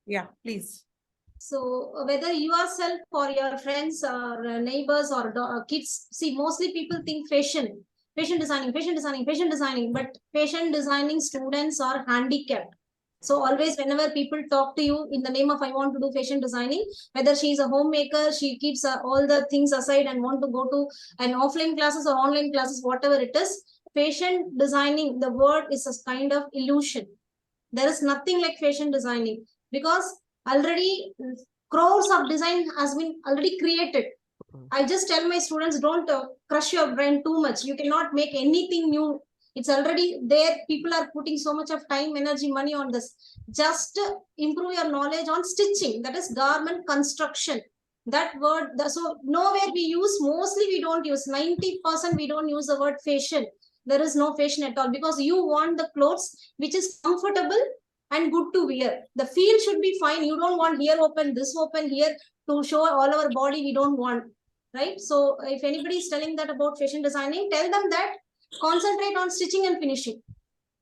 Yeah, please. So whether yourself or your friends or neighbors or kids, see, mostly people think fashion, fashion designing, fashion designing, fashion designing, but fashion designing students are handicapped. So always whenever people talk to you in the name of I want to do fashion designing, whether she is a homemaker, she keeps all the things aside and want to go to an offline classes or online classes, whatever it is, fashion designing, the word is a kind of illusion. There is nothing like fashion designing because already crores of design has been already created. I just tell my students, don't crush your brain too much. You cannot make anything new. It's already there. People are putting so much of time, energy, money on this. Just improve your knowledge on stitching. That is garment construction. That word, so nowhere we use, mostly we don't use, 90% we don't use the word fashion. There is no fashion at all because you want the clothes which is comfortable and good to wear. The feel should be fine. You don't want here open, this open, here to show all our body. We don't want, right? So if anybody is telling that about fashion designing, tell them that concentrate on stitching and finishing,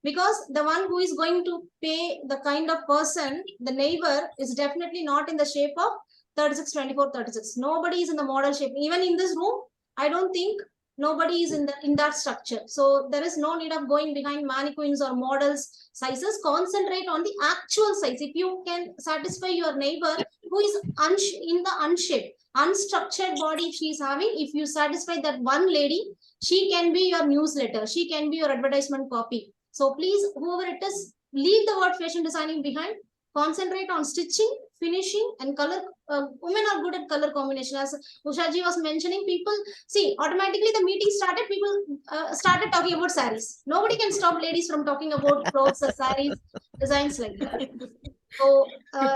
because the one who is going to pay, the kind of person, the neighbor, is definitely not in the shape of 36, 24, 36. Nobody is in the model shape. Even in this room, I don't think nobody is in that structure. So there is no need of going behind mannequins or models sizes. Concentrate on the actual size. If you can satisfy your neighbor who is in the unshaped, unstructured body, if she is having, if you satisfy that one lady, she can be your newsletter, she can be your advertisement copy. So please, whoever it is, leave the word fashion designing behind. Concentrate on stitching, finishing, and color. Women are good at color combination. As Ushaji was mentioning, people see automatically the meeting started. People started talking about saris. Nobody can stop ladies from talking about clothes or saris, designs like that. So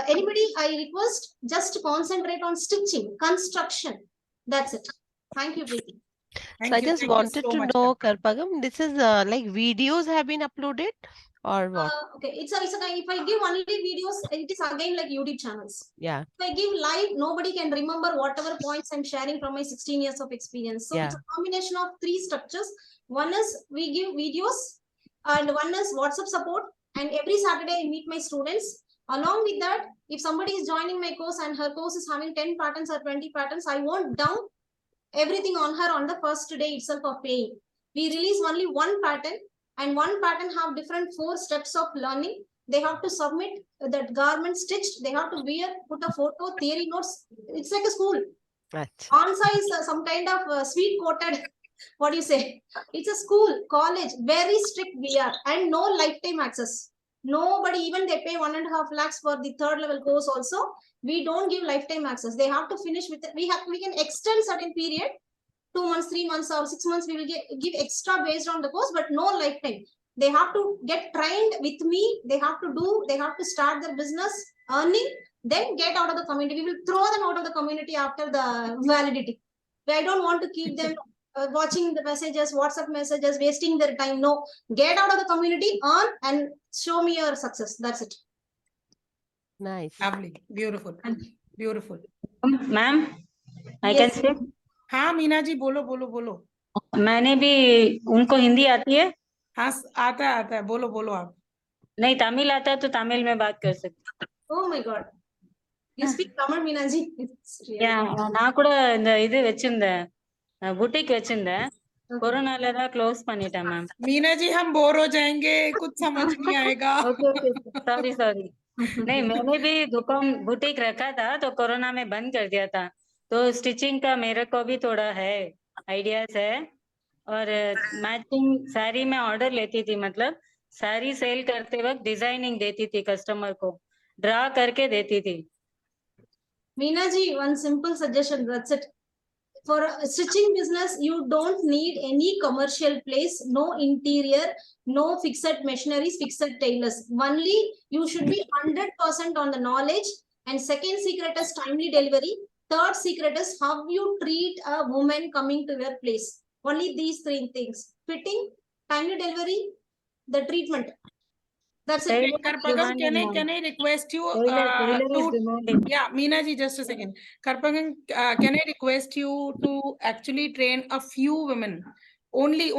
anybody, I request just concentrate on stitching, construction. That's it. Thank you, Preeti. Thank So I you. just Thank you wanted so to much, know, Karpagam. Karpagam, this is like videos have been uploaded or what? Okay, if I give only videos, it is again like YouTube channels. Yeah, If I give live, nobody can remember whatever points I'm sharing from my 16 years of experience. So it's yeah. a combination of three structures. One is we give videos, and one is WhatsApp support. And every Saturday I meet my students. Along with that, if somebody is joining my course and her course is having 10 patterns or 20 patterns, I won't dump everything on her on the first day itself of paying. We release only one pattern, and one pattern have different 4 steps of learning. They have to submit that garment stitched. They have to wear, put a photo, theory notes. It's like a school. Right. Ansa is some kind of sweet coated. What do you say? It's a school, college, very strict we are, and no lifetime access. Nobody, even they pay 1.5 lakhs for the third level course also. We don't give lifetime access. They have to finish with it. We can extend certain period, 2 months, 3 months, or 6 months. We will give extra based on the course, but no lifetime. They have to get trained with me. They have to do. They have to start their business, earning, then get out of the community. We will throw them out of the community after the validity. I don't want to keep them watching the messages, WhatsApp messages, wasting their time. No, get out of the community, earn, and show me your success. That's it. Nice. Lovely. Beautiful. Beautiful. Ma'am I Yes. Can speak हाँ मीना जी, बोलो बोलो बोलो. मैंने भी उनको हिंदी आती है हाँ, आता है. बोलो बोलो आप. नहीं तमिल आता है तो तमिल में बात कर सकते Oh my God. You speak Tamil, Meenaji. It's really நான் கூட இந்த இது வச்சிருந்தேன் புட்டிக் வச்சிருந்தேன் okay. கொரோனால தான் க்ளோஸ் பண்ணிட்டேன் मैम मीना जी, हम बोर हो जाएंगे, कुछ समझ नहीं आएगा. ओके ओके सॉरी सॉरी नहीं मैंने भी दुकान बुटीक रखा था तो कोरोना में बंद कर दिया था तो स्टिचिंग का मेरे को भी थोड़ा है आइडियाज है और मैचिंग साड़ी में ऑर्डर लेती थी मतलब साड़ी सेल करते वक्त डिजाइनिंग देती थी कस्टमर को ड्रा करके देती थी Meenaji, one simple suggestion. That's it. For a stitching business, you don't need any commercial place, no interior, no fixed machineries, fixed tailors. Only you should be 100% on the knowledge. And second secret is timely delivery. Third secret is how you treat a woman coming to your place. Only these 3 things: fitting, timely delivery, the treatment. That's it. Karpagam, can I request you yeah, Meena ji, just a second. Karpagam, can I request you to actually train a few women? Only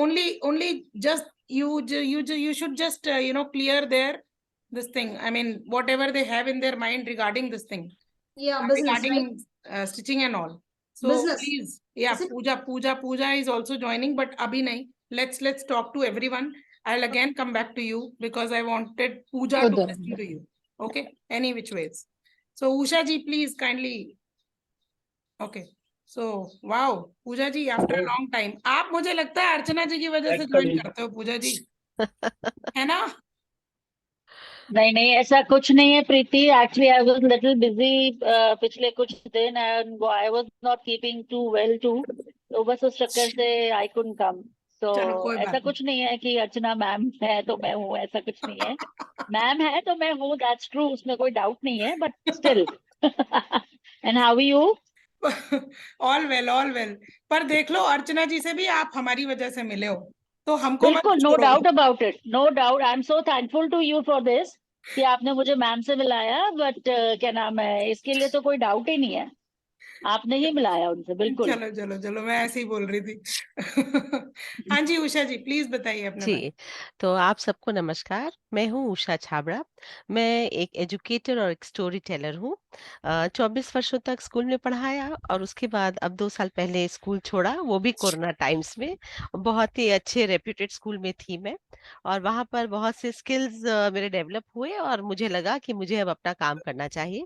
just you should just clear their this thing. I mean, whatever they have in their mind regarding this thing, Yeah, business, right? regarding stitching and all. So Business. please, yeah, Is it- Pooja is also joining, but abhi nahi. Let's talk to everyone. I'll again come back to you because I wanted Pooja to listen to you. Okay, any which ways. So Usha ji, please kindly. Okay. So wow, Pooja ji, after a long time, आप मुझे लगता है अर्चना जी की वजह से join करते हो पूजा जी, है ना? नहीं नहीं ऐसा कुछ नहीं है Preeti actually I was little busy पिछले कुछ दिन and I was not keeping too well too तो बस उस चक्कर से आई कुडंट कम चलो, सो कोई ऐसा बात कुछ नहीं है कि अर्चना मैम है तो मैं हूँ ऐसा कुछ नहीं है मैम है तो मैं हूँ दैट्स ट्रू उसमें कोई डाउट नहीं है but still and how are you all well. पर देख लो अर्चना जी से भी आप हमारी वजह से मिले हो, तो हमको मत बिल्कुल नो छोड़ो। Doubt about it no doubt I am so thankful to you for this कि आपने मुझे मैम से मिलाया बट क्या नाम है इसके लिए तो कोई डाउट ही नहीं है आपने ही मिलाया उनसे बिल्कुल चलो मैं ऐसे ही बोल रही थी। हाँ जी उषा जी, प्लीज बताइए अपने बारे जी, तो आप सबको नमस्कार। मैं हूँ उषा छाबड़ा। मैं एक एजुकेटर और एक स्टोरी टेलर हूँ। 24 वर्षों तक स्कूल में पढ़ाया और उसके बाद अब 2 साल पहले स्कूल छोड़ा, वो भी कोरोना टाइम्स में। बहुत ही अच्छे रेप्यूटेड स्कूल में थी मैं और वहाँ पर बहुत से स्किल्स मेरे डेवलप हुए और मुझे लगा कि मुझे अब अपना काम करना चाहिए।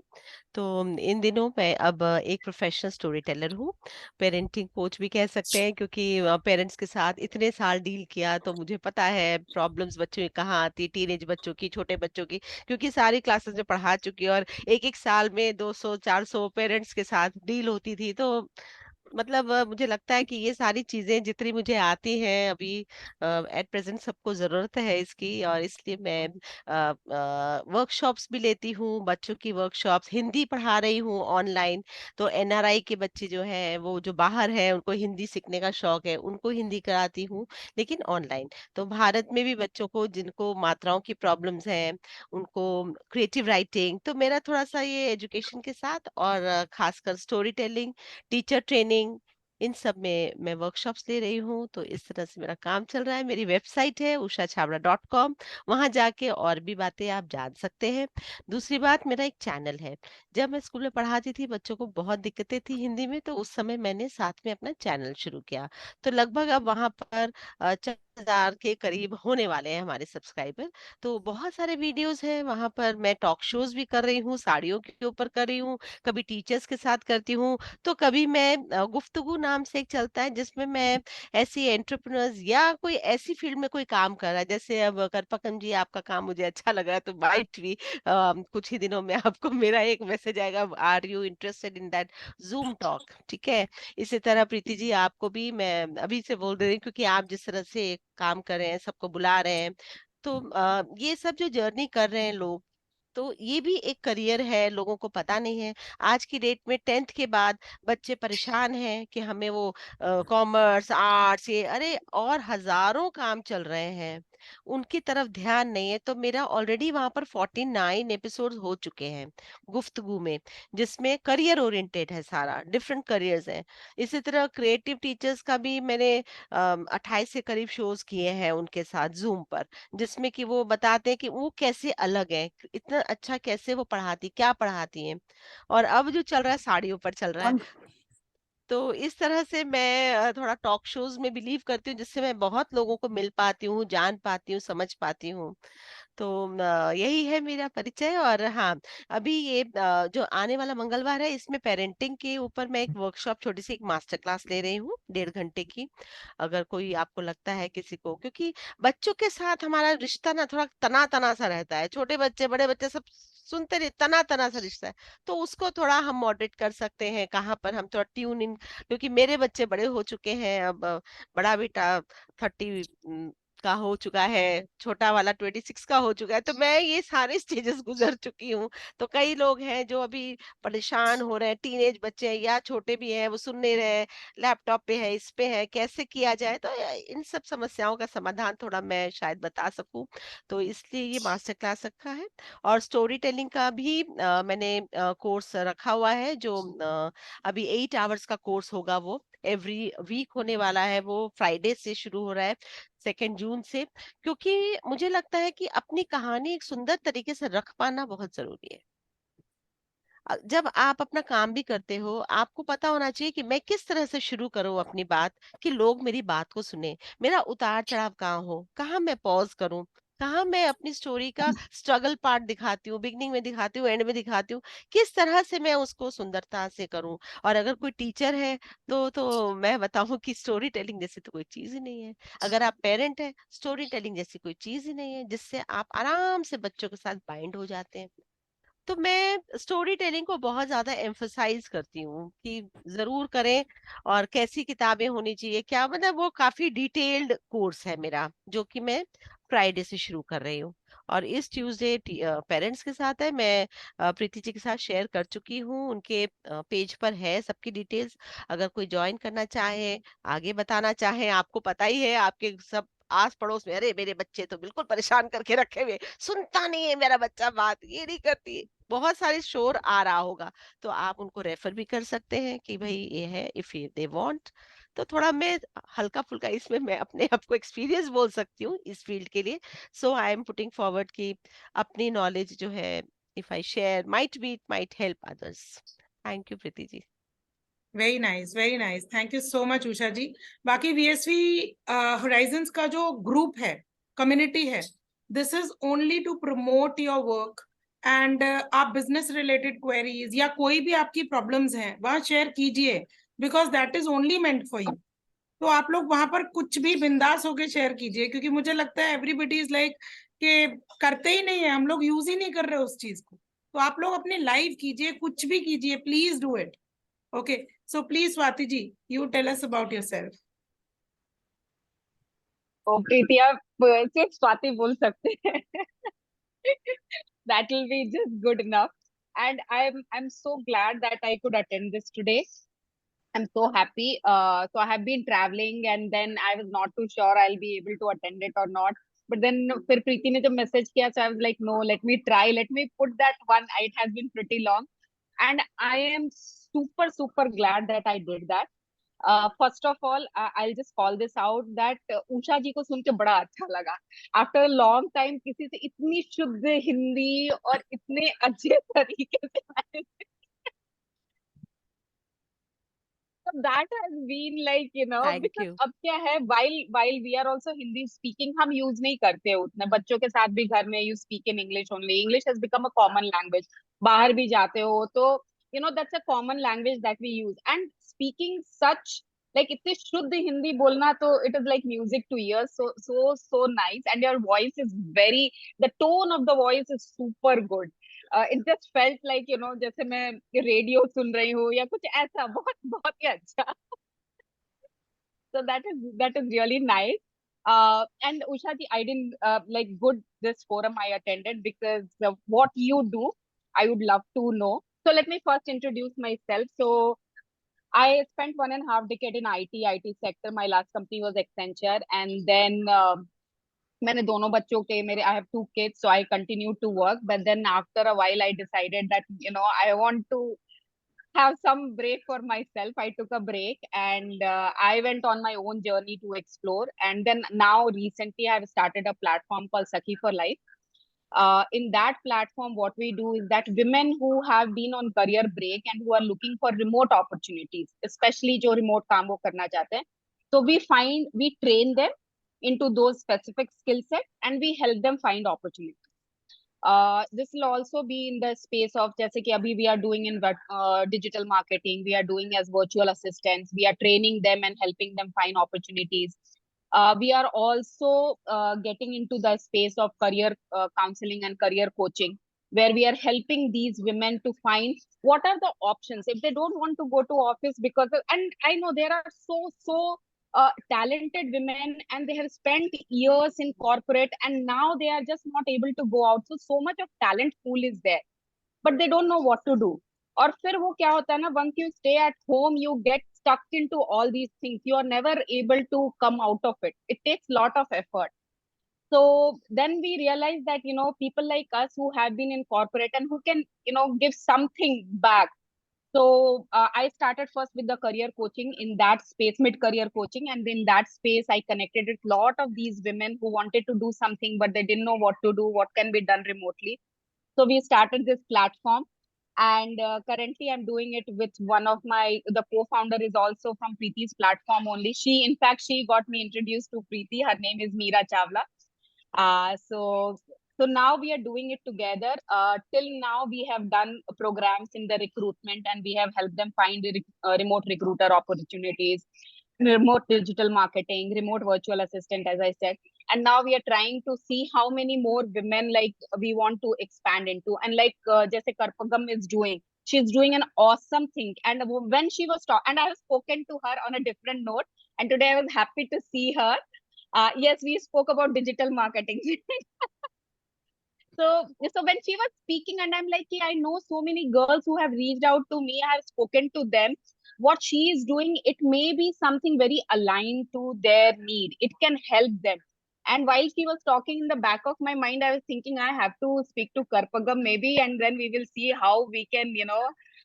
तो इन दिनों मैं अब एक प्रोफेशनल स्टोरी टेलर हूँ, पेरेंटिंग कोच भी कह सकते हैं क्योंकि पेरेंट्स के साथ इतने साल डील किया तो मुझे पता है प्रॉब्लम्स बच्चों की कहाँ आती, टीनेज बच्चों की, छोटे बच्चों की, क्योंकि सारी क्लासेस में पढ़ा चुकी हूँ और एक एक साल में 200-400 पेरेंट्स के साथ डील होती थी। तो मतलब मुझे लगता है कि ये सारी चीजें जितनी मुझे आती हैं अभी एट प्रेजेंट सबको जरूरत है इसकी और इसलिए मैं वर्कशॉप्स भी लेती हूँ, बच्चों की वर्कशॉप्स हिंदी पढ़ा रही हूँ ऑनलाइन। तो एनआरआई के बच्चे जो हैं वो जो बाहर हैं उनको हिंदी सीखने का शौक है, उनको हिंदी कराती हूँ लेकिन ऑनलाइन। तो भारत में भी बच्चों को जिनको मात्राओं की प्रॉब्लम्स हैं उनको क्रिएटिव राइटिंग, तो मेरा थोड़ा सा ये एजुकेशन के साथ और खासकर स्टोरी टेलिंग, टीचर ट्रेनिंग, इन सब में मैं वर्कशॉप्स ले रही हूँ। तो इस तरह से मेरा काम चल रहा है। मेरी वेबसाइट है ushachhabra.com, वहां जाके और भी बातें आप जान सकते हैं। दूसरी बात, मेरा एक चैनल है। जब मैं स्कूल में पढ़ाती थी बच्चों को बहुत दिक्कतें थी हिंदी में, तो उस समय मैंने साथ में अपना चैनल शुरू किया। तो लगभग अब वहां पर 4,000 के करीब होने वाले हैं हमारे सब्सक्राइबर। तो बहुत सारे वीडियोस हैं वहां पर। मैं टॉक शोज भी कर रही हूँ, साड़ियों के ऊपर कर रही हूँ, कभी टीचर्स के साथ करती हूँ, तो कभी मैं गुफ्तगू नाम से एक चलता है जिसमें मैं ऐसी एंटरप्रेन्योर्स या कोई ऐसी फील्ड में कोई काम कर रहा है, जैसे अब करपकन जी आपका काम मुझे अच्छा लगा तो माइट भी कुछ ही दिनों में आपको मेरा एक मैसेज आएगा, are you interested in that zoom talk, ठीक है। इसी तरह प्रीति जी आपको भी मैं अभी से बोल दे रही हूँ क्योंकि आप जिस तरह से काम कर रहे हैं, सबको बुला रहे हैं, तो ये सब जो जर्नी कर रहे हैं लोग, तो ये भी एक करियर है, लोगों को पता नहीं है। आज की डेट में 10th के बाद बच्चे परेशान हैं कि हमें वो कॉमर्स, आर्ट्स, ये अरे और हजारों काम चल रहे हैं, उनकी तरफ ध्यान नहीं है। तो मेरा ऑलरेडी वहां पर 49 एपिसोड हो चुके हैं गुफ्तगू में, जिसमें करियर ओरिएंटेड है, सारा डिफरेंट करियर्स हैं। इसी तरह क्रिएटिव टीचर्स का भी मैंने 28 के करीब शोज किए हैं उनके साथ जूम पर, जिसमें कि वो बताते हैं कि वो कैसे अलग है, इतना अच्छा कैसे वो पढ़ाती, क्या पढ़ाती हैं। और अब जो चल रहा है साड़ियों पर चल रहा है। तो इस तरह से मैं थोड़ा टॉक शोज में बिलीव करती हूँ जिससे मैं बहुत लोगों को मिल पाती हूँ, जान पाती हूँ, समझ पाती हूँ। तो यही है मेरा परिचय। और हाँ, अभी ये जो आने वाला मंगलवार है इसमें पेरेंटिंग के ऊपर मैं एक वर्कशॉप, छोटी सी एक मास्टर क्लास ले रही हूँ 1.5 घंटे की। अगर कोई आपको लगता है किसी को, क्योंकि बच्चों के साथ हमारा रिश्ता ना थोड़ा तना तना सा रहता है, छोटे बच्चे बड़े बच्चे सब सुनते रहे, तना तना सा रिश्ता है। तो उसको थोड़ा हम मॉडरेट कर सकते हैं, कहाँ पर हम थोड़ा ट्यून इन, क्योंकि मेरे बच्चे बड़े हो चुके हैं अब। बड़ा बेटा 30 का हो चुका है, छोटा वाला 26 का हो चुका है, तो मैं ये सारे स्टेजेस गुजर चुकी हूँ। तो कई लोग हैं जो अभी परेशान हो रहे हैं, टीनेज बच्चे हैं या छोटे भी हैं, वो सुन नहीं रहे, लैपटॉप पे है, इस पे है, कैसे किया जाए। तो इन सब समस्याओं का समाधान थोड़ा मैं शायद बता सकूं, तो इसलिए ये मास्टर क्लास रखा है। और स्टोरी टेलिंग का भी मैंने कोर्स रखा हुआ है, जो अभी 8 आवर्स का कोर्स होगा वो एवरी वीक होने वाला है, वो फ्राइडे से शुरू हो रहा है 2 जून से, क्योंकि मुझे लगता है कि अपनी कहानी एक सुंदर तरीके से रख पाना बहुत जरूरी है। जब आप अपना काम भी करते हो, आपको पता होना चाहिए कि मैं किस तरह से शुरू करूं अपनी बात, कि लोग मेरी बात को सुने, मेरा उतार चढ़ाव कहाँ हो, कहाँ मैं पॉज करूं, कहाँ मैं अपनी स्टोरी का स्ट्रगल पार्ट दिखाती हूँ, बिगनिंग में दिखाती हूँ, एंड में दिखाती हूँ, किस तरह से मैं उसको सुंदरता से करूं। और अगर कोई टीचर है तो मैं बताऊं कि स्टोरी टेलिंग जैसी तो कोई चीज ही नहीं है। अगर आप पेरेंट है, स्टोरी टेलिंग जैसी कोई चीज ही नहीं है, जिससे आप आराम से बच्चों के साथ बाइंड हो जाते हैं। तो मैं स्टोरी टेलिंग को बहुत ज्यादा एम्फसाइज करती हूँ कि जरूर करें। और कैसी किताबें होनी चाहिए, क्या मतलब, वो काफी डिटेल्ड कोर्स है मेरा, जो कि मैं फ्राइडे से शुरू कर रही हूँ। और इस ट्यूसडे पेरेंट्स के साथ है। मैं प्रीति जी के साथ शेयर कर चुकी हूँ, उनके पेज पर है सबकी डिटेल्स। अगर कोई ज्वाइन करना चाहे, आगे बताना चाहे, आपको पता ही है आपके सब आस पड़ोस में, अरे मेरे बच्चे तो बिल्कुल परेशान करके रखे हुए, सुनता नहीं है मेरा बच्चा बात, ये नहीं करती, बहुत सारे शोर आ रहा होगा। तो आप उनको रेफर भी कर सकते हैं कि भाई ये है, इफ दे वांट। तो थोड़ा मैं हल्का फुल्का इसमें मैं अपने आप को एक्सपीरियंस बोल सकती हूँ इस फील्ड के लिए। So I am putting forward कि अपनी नॉलेज जो है, if I share, might be, it might help others. Thank you Preeti ji. Very nice, very nice, thank you so much Usha ji. बाकी वीएसवी होराइजन्स का जो ग्रुप है, कम्युनिटी है, this is only to promote your work. And आप business related queries या कोई भी आपकी प्रॉब्लम्स हैं वहाँ शेयर कीजिए, because that is only meant for you. तो आप लोग वहां पर कुछ भी बिंदास होके शेयर कीजिए, क्योंकि मुझे लगता है एवरीबडी इज लाइक कि करते ही नहीं है, हम लोग यूज ही नहीं कर रहे उस चीज को। तो आप लोग अपने लाइव कीजिए, कुछ भी कीजिए, please do it. Okay, so please Swati ji, you tell us about yourself. Oh Preeti, आप सिर्फ स्वाति बोल सकते हैं। That will be just good enough. And I'm so glad that I could attend this today. I'm so happy. So I have been traveling, and then I was not too sure I'll be able to attend it or not. But then फिर प्रीति ने जब message किया, so I was like, no, let me try. Let me put that one. It has been pretty long, and I am super super glad that I did that. First of all I just call this out that Usha ji को सुन के बड़ा अच्छा लगा। After long time किसी से इतनी शुद्ध हिंदी और इतने अच्छे तरीके से मैंने, that has been like thank because you. अब क्या है, while we are also Hindi speaking, हम यूज नहीं करते उतने, बच्चों के साथ भी घर में you speak in English only, English has become a common language. बाहर भी जाते हो तो that's a common language that we use, and speaking such like इतने शुद्ध हिंदी बोलना, तो it is like music to ears, so nice, and your voice is very, the tone of the voice is super good. It just felt like जैसे मैं radio सुन रही हूँ या कुछ ऐसा, बहुत बहुत ही अच्छा। So that is really nice. And Usha ji, I didn't like good this forum I attended, because what you do, I would love to know. So let me first introduce myself. So I spent 1.5 decade in IT sector. My last company was Accenture, and then मैंने दोनों बच्चों के मेरे, I have 2 kids, so I continued to work. But then after a while, I decided that I want to have some break for myself. I took a break, and I went on my own journey to explore. And then now recently I've started a platform called Sakhi for Life. In that platform, what we do is that women who have been on career break and who are looking for remote opportunities, especially जो remote काम वो करना चाहते हैं, so we train them into those specific skill sets, and we help them find opportunities. This will also be in the space of, जैसे कि अभी we are doing in digital marketing, we are doing as virtual assistants, we are training them and helping them find opportunities. We are also getting into the space of career counseling and career coaching, where we are helping these women to find what are the options if they don't want to go to office, because and I know there are so talented women, and they have spent years in corporate, and now they are just not able to go out, so much of talent pool is there, but they don't know what to do. और फिर वो क्या होता है ना, once you stay at home, you get stuck into all these things, you are never able to come out of it. It takes lot of effort. So then we realize that people like us who have been in corporate and who can give something back, So I started first with the career coaching in that space, mid-career coaching, and in that space, I connected with a lot of these women who wanted to do something, but they didn't know what to do, what can be done remotely. So we started this platform, and currently I'm doing it with one of the co-founder is also from Preeti's platform only. In fact, she got me introduced to Preeti. Her name is Meera Chavla. So now we are doing it together. Till now, we have done programs in the recruitment, and we have helped them find remote recruiter opportunities, remote digital marketing, remote virtual assistant, as I said. And now we are trying to see how many more women like we want to expand into. And like Jesse Karpagam is doing, she's doing an awesome thing. And when she was and I have spoken to her on a different note. And today I was happy to see her. Yes, we spoke about digital marketing. So when she was speaking, and I'm like, I know so many girls who have reached out to me, I have spoken to them. What she is doing, it may be something very aligned to their need. It can help them. And while she was talking, in the back of my mind, I was thinking I have to speak to Karpagam maybe, and then we will see how we can,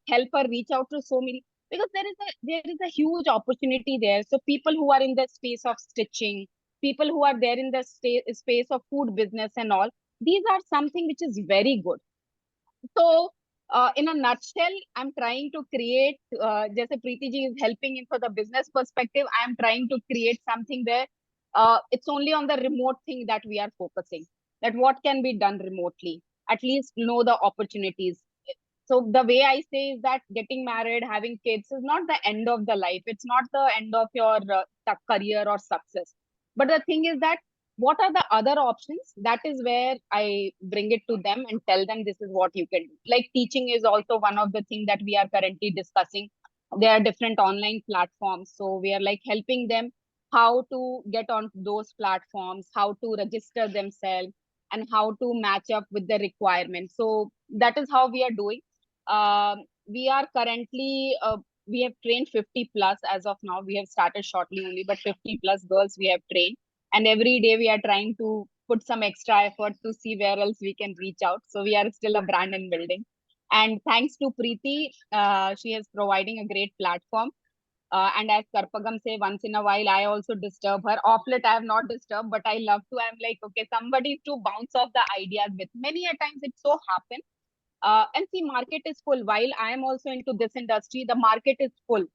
help her reach out to so many, because there is a huge opportunity there. So people who are in the space of stitching, people who are there in the space of food business and all, these are something which is very good. So in a nutshell, I'm trying to create, just Preeti ji is helping in for the business perspective, I'm trying to create something where it's only on the remote thing that we are focusing, that what can be done remotely, at least know the opportunities. So the way I say is that getting married, having kids is not the end of the life. It's not the end of your career or success. But the thing is that what are the other options? That is where I bring it to them and tell them this is what you can do. Like teaching is also one of the things that we are currently discussing. There are different online platforms. So we are like helping them how to get on those platforms, how to register themselves, and how to match up with the requirements. So that is how we are doing. We are currently, we have trained 50 plus as of now. We have started shortly only, but 50 plus girls we have trained. And every day we are trying to put some extra effort to see where else we can reach out. So we are still a brand in building. And thanks to Preeti, she is providing a great platform. And as Karpagam say, once in a while, I also disturb her. Off late, I have not disturbed, but I love to. I'm like, okay, somebody to bounce off the ideas with. Many a times it so happens. And see, market is full. While I am also into this industry, the market is full.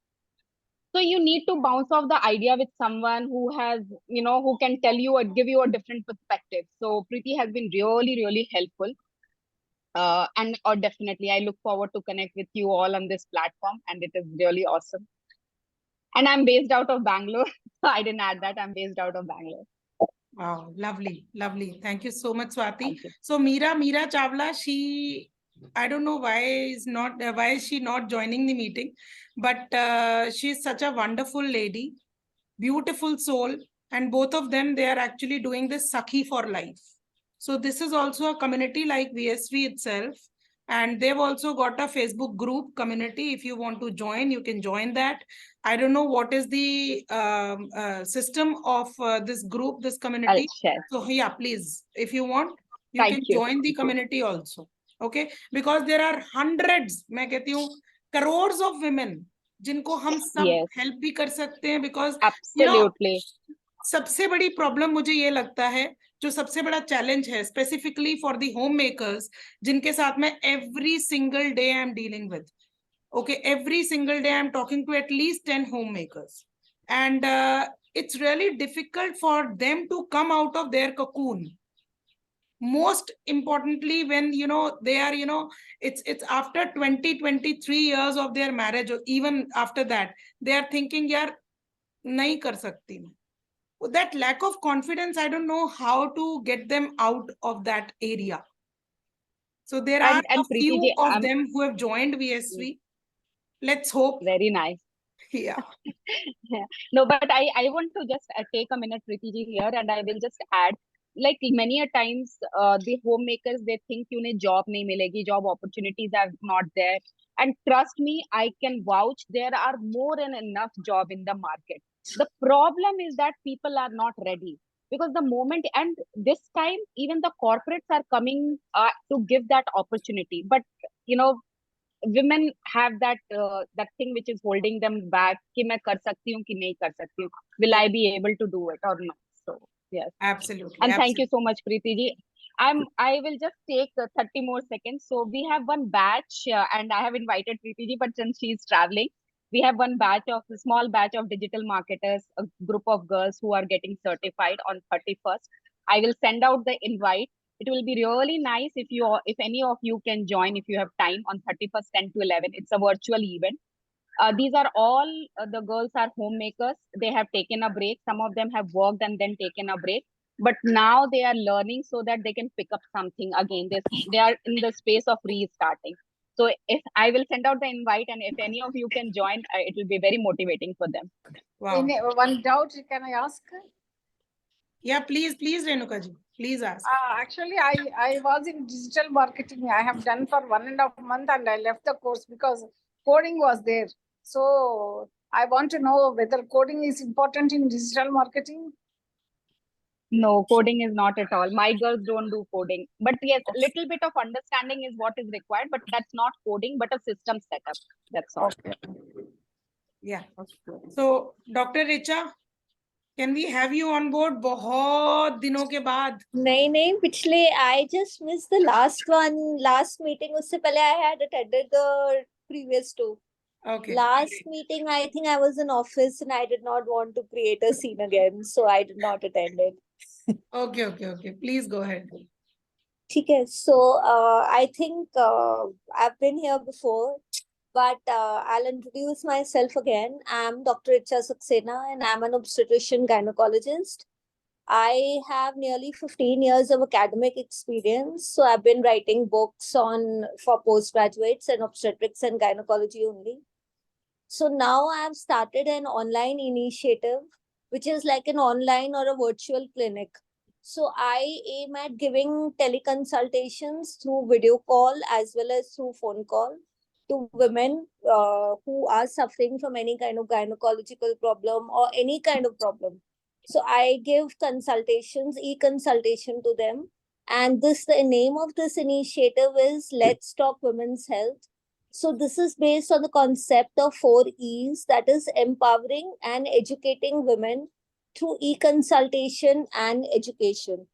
So you need to bounce off the idea with someone who has, who can tell you or give you a different perspective. So Preeti has been really, really helpful. And or definitely, I look forward to connect with you all on this platform, and it is really awesome. And I'm based out of Bangalore. I didn't add that. I'm based out of Bangalore. Wow, lovely, lovely. Thank you so much, Swati. Thank you. So Meera Chavla, I don't know why is she not joining the meeting, but she's such a wonderful lady, beautiful soul, and both of them, they are actually doing this Sakhi for life. So this is also a community like VSV itself, and they've also got a Facebook group community. If you want to join, you can join that. I don't know what is the system of this group, this community. I'll share. So yeah, please, if you want, you Thank can you. join the community also. Okay, because there are hundreds, मैं कहती हूँ, crores of women जिनको हम सब Yes. help भी कर सकते हैं, because Absolutely. सबसे बड़ी प्रॉब्लम मुझे ये लगता है, जो सबसे बड़ा चैलेंज है specifically for the home makers, जिनके साथ में every single day I am dealing with. Okay, every single day I'm talking to at least 10 homemakers, and it's really difficult for them to come out of their cocoon. Most importantly, when they are, it's after 23 years of their marriage, or even after that, they are thinking, yaar, nahi kar sakti main. That lack of confidence, I don't know how to get them out of that area. So there are And a few Preeti ji, of them who have joined VSV. Let's hope. Very nice. Yeah. Yeah. No, but I want to just take a minute, Preeti ji, here, and I will just add, like many a times, the homemakers, they think उन्हें job नहीं मिलेगी, job opportunities are not there. And trust me, I can vouch, there are more than enough job in the market. The problem is that people are not ready, because the moment, and this time, even the corporates are coming to give that opportunity. But, women have that thing which is holding them back कि मैं कर सकती हूँ कि नहीं कर सकती हूँ, will I be able to do it or not? So yes, Absolutely. and thank absolutely. you so much, Preeti ji. I will just take 30 more seconds. So we have one batch, and I have invited Preeti ji, but since she is traveling, we have one batch of a small batch of digital marketers, a group of girls who are getting certified on 31st. I will send out the invite. It will be really nice if any of you can join if you have time on 31st 10 to 11. It's a virtual event. These are all the girls are homemakers. They have taken a break. Some of them have worked and then taken a break, but now they are learning so that they can pick up something again. They are in the space of restarting. So if I will send out the invite, and if any of you can join, it will be very motivating for them. Wow. One doubt, can I ask? Yeah, please, Renuka ji, please ask. Actually, I was in digital marketing. I have done for 1.5 months and I left the course because coding was there. So I want to know whether coding is important in digital marketing. No, coding is not at all. My girls don't do coding, but yes, a little bit of understanding is what is required, but that's not coding, but a system setup. That's all. Okay. Yeah. So, Dr. Richa, can we have you on board? बहुत दिनों के बाद. नहीं पिछले I just missed the last meeting. उससे पहले I had attended the previous two. Okay. Last meeting, I think I was in office and I did not want to create a scene again, so I did not attend it. Okay. Please go ahead. ठीक है. So I think I've been here before, but I'll introduce myself again. I'm Dr. Richa Saxena and I'm an obstetrician gynecologist. I have nearly 15 years of academic experience. So I've been writing books for postgraduates in obstetrics and gynecology only. So now I've started an online initiative, which is like an online or a virtual clinic. So I aim at giving teleconsultations through video call as well as through phone call to women who are suffering from any kind of gynecological problem or any kind of problem. So I give consultations, e-consultation to them. And the name of this initiative is Let's Talk Women's Health. So this is based on the concept of 4 E's, that is empowering and educating women through e-consultation and education.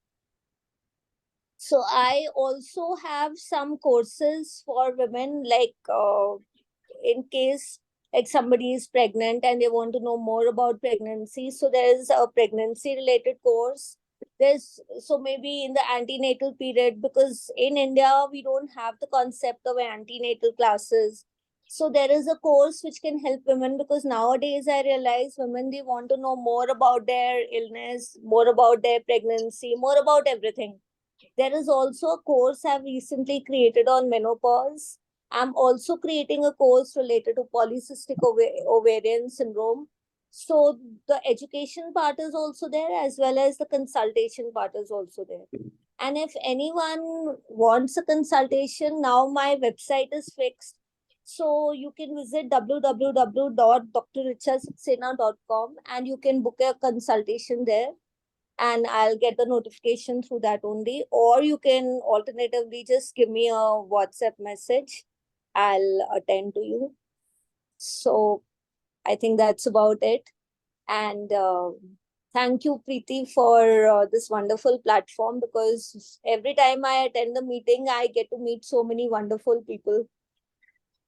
So I also have some courses for women, like in case like somebody is pregnant and they want to know more about pregnancy. So there is a pregnancy related course. So maybe in the antenatal period, because in India, we don't have the concept of antenatal classes. So there is a course which can help women, because nowadays I realize women, they want to know more about their illness, more about their pregnancy, more about everything. There is also a course I've recently created on menopause. I'm also creating a course related to polycystic ovarian syndrome. So the education part is also there, as well as the consultation part is also there. And if anyone wants a consultation, now my website is fixed. So you can visit www.drrichasaxena.com and you can book a consultation there. And I'll get the notification through that only. Or you can alternatively just give me a WhatsApp message. I'll attend to you. So I think that's about it. And thank you, Preeti, for this wonderful platform, because every time I attend the meeting, I get to meet so many wonderful people.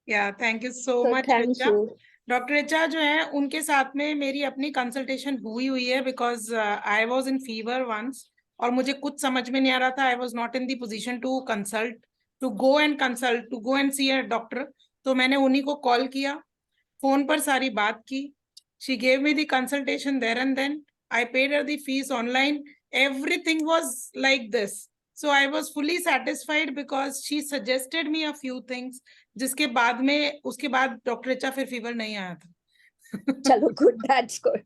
Yeah, thank you so much, Thank Richa. you. Doctor Richa जो है उनके साथ में मेरी अपनी consultation हुई है, because I was in fever once और मुझे कुछ समझ में नहीं आ रहा था. I was not in the position to consult, to go and see a doctor. तो मैंने उन्हीं को कॉल किया, फोन पर सारी बात की. She gave me the consultation there and then I paid her the fees online. Everything was like this. So I was fully satisfied because she suggested me a few things. जिसके बाद में उसके बाद doctor Richa फिर fever नहीं आया था. चलो, good, that's good.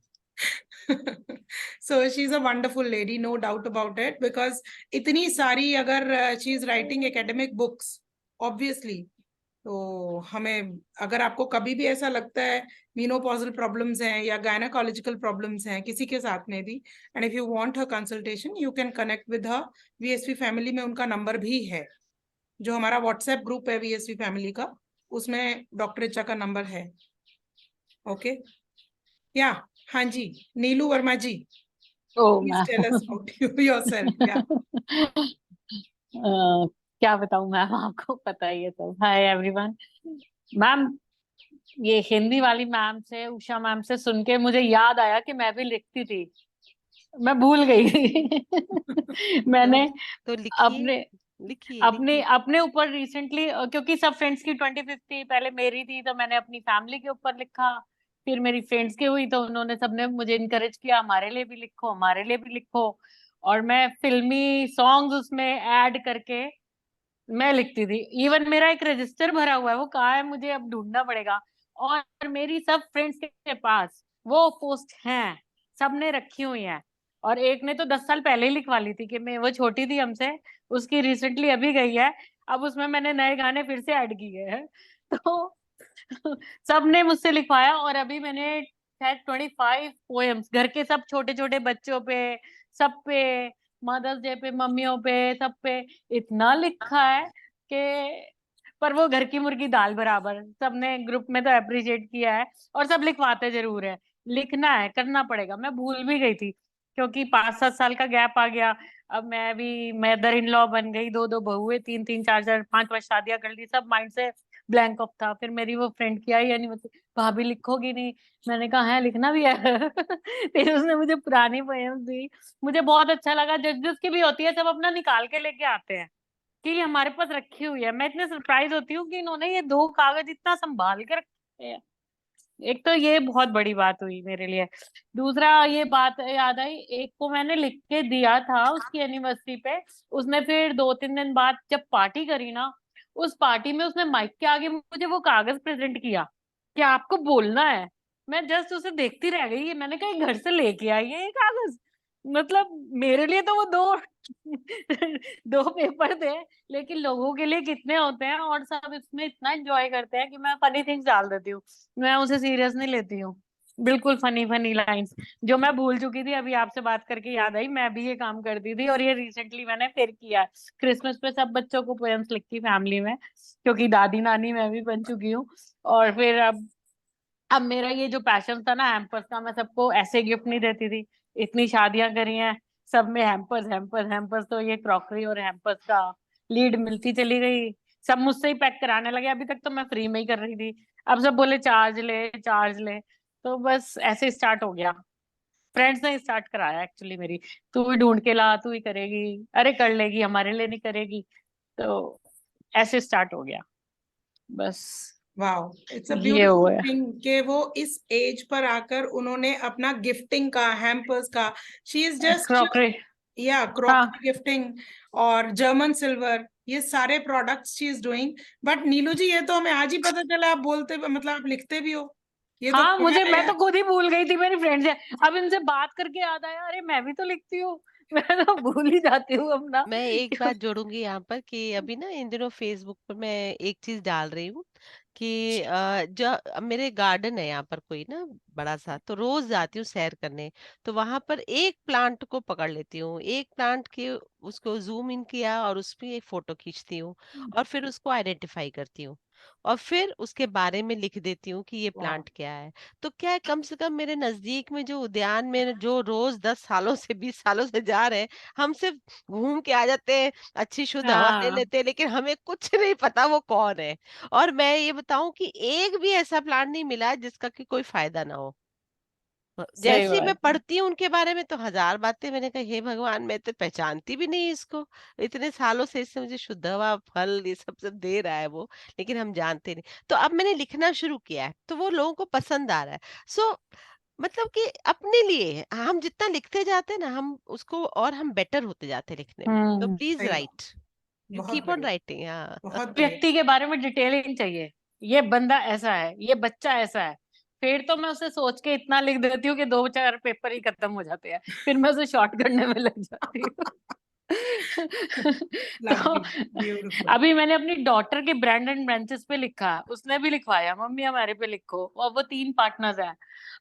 So she's a wonderful lady, no doubt about it, because इतनी सारी अगर she is writing academic books, obviously. तो हमें अगर आपको कभी भी ऐसा लगता है मेनोपॉजल प्रॉब्लम्स हैं या गायनेकोलॉजिकल प्रॉब्लम्स हैं किसी के साथ में भी, and if you want her consultation you can connect with her. VSV family में उनका नंबर भी है, जो हमारा व्हाट्सएप ग्रुप है वीएसवी फैमिली का, उसमें डॉक्टर ऋचा का नंबर है। ओके या हाँ जी, Neelu Verma ji, Oh, please tell us about yourself. या क्या बताऊं मैम, आपको पता ही है सब। हाय एवरीवन मैम, ये हिंदी वाली मैम से, उषा मैम से सुन के मुझे याद आया कि मैं भी लिखती थी, मैं भूल गई थी। मैंने तो लिखिए अपने लिखिए अपने लिखिए। अपने ऊपर रिसेंटली, क्योंकि सब फ्रेंड्स की 2050 पहले मेरी थी, तो मैंने अपनी फैमिली के ऊपर लिखा, फिर मेरी फ्रेंड्स की हुई तो उन्होंने सबने मुझे इनकरेज किया, हमारे लिए भी लिखो, हमारे लिए भी लिखो। और मैं फिल्मी सॉन्ग्स उसमें ऐड करके मैं लिखती थी। इवन मेरा एक रजिस्टर भरा हुआ है, वो कहाँ है मुझे अब ढूंढना पड़ेगा। और मेरी सब फ्रेंड्स के पास वो पोस्ट हैं, सबने रखी हुई है। और एक ने तो 10 साल पहले ही लिखवा ली थी, कि मैं, वो छोटी थी हमसे, उसकी रिसेंटली अभी गई है, अब उसमें मैंने नए गाने फिर से ऐड किए हैं। तो सबने मुझसे लिखवाया, और अभी मैंने शायद 25 पोएम्स घर के सब छोटे छोटे बच्चों पे, सब पे, मदर्स डे पे, मम्मियों पे, सब पे इतना लिखा है कि, पर वो घर की मुर्गी दाल बराबर, सबने ग्रुप में तो अप्रिशिएट किया है, और सब लिखवाते जरूर है। लिखना है, करना पड़ेगा। मैं भूल भी गई थी, क्योंकि 5-7 साल का गैप आ गया। अब मैं भी मदर इन लॉ बन गई, 2-2 बहुएं, 3-3, 4-4, 5-5 शादियां कर ली, सब माइंड से ब्लैंक ऑफ था। फिर मेरी वो फ्रेंड की आई एनिवर्सरी, भाभी लिखोगी नहीं? मैंने कहा है, लिखना भी है। फिर उसने मुझे पुरानी पोएम दी, मुझे बहुत अच्छा लगा। जज की भी होती है, सब अपना निकाल के लेके आते हैं कि ये हमारे पास रखी हुई है। मैं इतने सरप्राइज होती हूँ कि इन्होंने ये 2 कागज इतना संभाल के रखे हैं। एक तो ये बहुत बड़ी बात हुई मेरे लिए। दूसरा ये बात याद आई, एक को मैंने लिख के दिया था उसकी एनिवर्सरी पे, उसने फिर 2-3 दिन बाद जब पार्टी करी ना, उस पार्टी में उसने माइक के आगे मुझे वो कागज प्रेजेंट किया कि आपको बोलना है। मैं जस्ट उसे देखती रह गई, मैंने कहा ये घर से लेके आई है ये कागज। मतलब मेरे लिए तो वो दो दो पेपर थे, लेकिन लोगों के लिए कितने होते हैं, और सब इसमें इतना एंजॉय करते हैं कि मैं फनी थिंग्स डाल देती हूँ। मैं उसे सीरियस नहीं लेती हूँ, बिल्कुल फनी फनी लाइंस जो मैं भूल चुकी थी, अभी आपसे बात करके याद आई। मैं भी ये काम करती थी, और ये रिसेंटली मैंने फिर किया। क्रिसमस पे सब बच्चों को पोएम्स लिखती फैमिली में, क्योंकि दादी नानी मैं भी बन चुकी हूँ। और फिर अब मेरा ये जो पैशन था ना हैम्पर्स का, मैं सबको ऐसे गिफ्ट नहीं देती थी। इतनी शादियां करी हैं, सब में हैम्पर्स हैम्पर्स हैम्पर्स, तो ये क्रॉकरी और हैम्पर्स का लीड मिलती चली गई। सब मुझसे ही पैक कराने लगे। अभी तक तो मैं फ्री में ही कर रही थी, अब सब बोले चार्ज ले चार्ज ले, तो बस ऐसे स्टार्ट हो गया। फ्रेंड्स ने स्टार्ट कराया एक्चुअली मेरी, तू ही ढूंढ के ला, तू ही करेगी, अरे कर लेगी, हमारे लिए नहीं करेगी, तो ऐसे स्टार्ट हो गया बस। वाओ, इट्स अ ये हुआ ब्यूटीफुल है। थिंग कि वो इस एज पर आकर उन्होंने अपना गिफ्टिंग का, हैम्पर्स का, शी इज जस्ट, क्रॉकरी, या हाँ क्रॉकरी गिफ्टिंग और जर्मन सिल्वर, ये सारे products she is doing. But Neelu ji, ये तो हमें आज ही पता चला आप बोलते, मतलब आप लिखते भी हो, ये तो हाँ, कमाल है मैं यार। तो खुद ही भूल गई थी, मेरी फ्रेंड से अब इनसे बात करके याद आया, अरे मैं भी तो लिखती हूँ। मैं तो भूल ही जाती हूँ अपना। मैं एक बात जोड़ूंगी यहाँ पर कि अभी ना इन दिनों फेसबुक पर मैं एक चीज डाल रही हूँ कि जो अब मेरे गार्डन है यहाँ पर कोई ना बड़ा सा, तो रोज जाती हूँ सैर करने। तो वहां पर एक प्लांट को पकड़ लेती हूँ, एक प्लांट के उसको जूम इन किया और उस पे एक फोटो खींचती हूँ, और फिर उसको आइडेंटिफाई करती हूँ, और फिर उसके बारे में लिख देती हूँ कि ये प्लांट क्या है। तो क्या है, कम से कम मेरे नजदीक में जो उद्यान में जो रोज 10 सालों से 20 सालों से जा रहे हैं, हम सिर्फ घूम के आ जाते हैं, अच्छी शुद्ध हवा ले हाँ, लेते हैं, लेकिन हमें कुछ नहीं पता वो कौन है। और मैं ये बताऊं कि एक भी ऐसा प्लांट नहीं मिला है जिसका कि कोई फायदा ना हो। सही जैसे ही मैं बात है। पढ़ती हूँ उनके बारे में तो हजार बातें, मैंने कहा हे भगवान, मैं तो पहचानती भी नहीं इसको, इतने सालों से इससे मुझे शुद्ध हवा फल ये सब दे रहा है वो, लेकिन हम जानते नहीं। तो अब मैंने लिखना शुरू किया है, तो वो लोगों को पसंद आ रहा है। सो मतलब कि अपने लिए हम जितना लिखते जाते हैं ना, हम उसको और हम बेटर होते जाते हैं लिखने में। तो प्लीज सही बात, राइट, यू बहुत कीप ऑन बढ़िया, राइटिंग। हाँ। बहुत बढ़िया। व्यक्ति के बारे में डिटेलिंग चाहिए, ये बंदा ऐसा है, ये बच्चा ऐसा है। फिर तो मैं उसे सोच के इतना लिख देती हूँ कि 2-4 पेपर ही खत्म हो जाते हैं, फिर मैं उसे शॉर्ट करने में लग जाती हूँ। तो लवली, ब्यूटीफुल। अभी मैंने अपनी डॉटर के ब्रांड एंड ब्रांचेस पे लिखा, उसने भी लिखवाया मम्मी हमारे पे लिखो, और वो 3 पार्टनर्स हैं,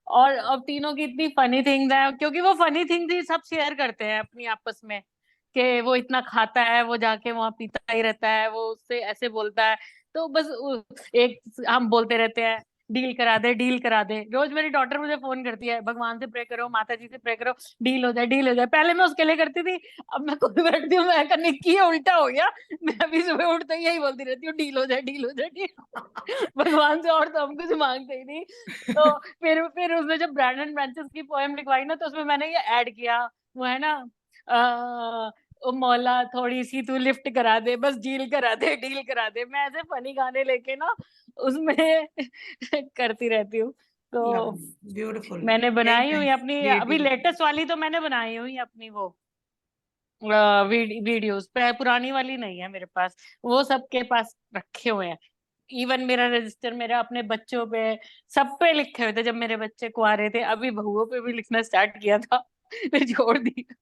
और अब तीनों की इतनी फनी थिंग्स है, क्योंकि वो फनी थिंग्स ही सब शेयर करते हैं अपनी आपस में, कि वो इतना खाता है, वो जाके वहां पीता ही रहता है, वो उससे ऐसे बोलता है, तो बस एक हम बोलते रहते हैं डील करा दे, डील करा दे। रोज मेरी डॉटर मुझे फोन करती है, भगवान से प्रे करो, माता जी से प्रे करो, डील हो जाए, डील हो जाए। पहले मैं उसके लिए करती थी, अब मैं खुद बैठती हूँ, मैं करने की उल्टा हो गया। मैं अभी सुबह उठते ही यही बोलती रहती हूँ, डील हो जाए, डील हो जाए, डील। भगवान से और तो हम कुछ मांगते ही नहीं। तो फिर उसने जब ब्रैंडन ब्रांचेस की पोएम लिखवाई ना, तो उसमें मैंने ये ऐड किया, वो है ना, ओ मौला थोड़ी सी तू लिफ्ट करा दे, बस डील करा दे, डील करा दे। मैं ऐसे फनी गाने लेके ना उसमें करती रहती हूँ। तो ब्यूटीफुल, मैंने वेरी बनाई हुई नाइस अपनी, अभी क्रिएटिविटी। लेटेस्ट वाली तो मैंने बनाई हुई अपनी वो वीडियोस पे, पुरानी वाली नहीं है मेरे पास, वो सबके पास रखे हुए हैं। इवन मेरा रजिस्टर मेरा अपने बच्चों पे, सब पे लिखे हुए थे। जब मेरे बच्चे कुंवारे थे, अभी बहुओं पे भी लिखना स्टार्ट किया था, फिर छोड़ दिया।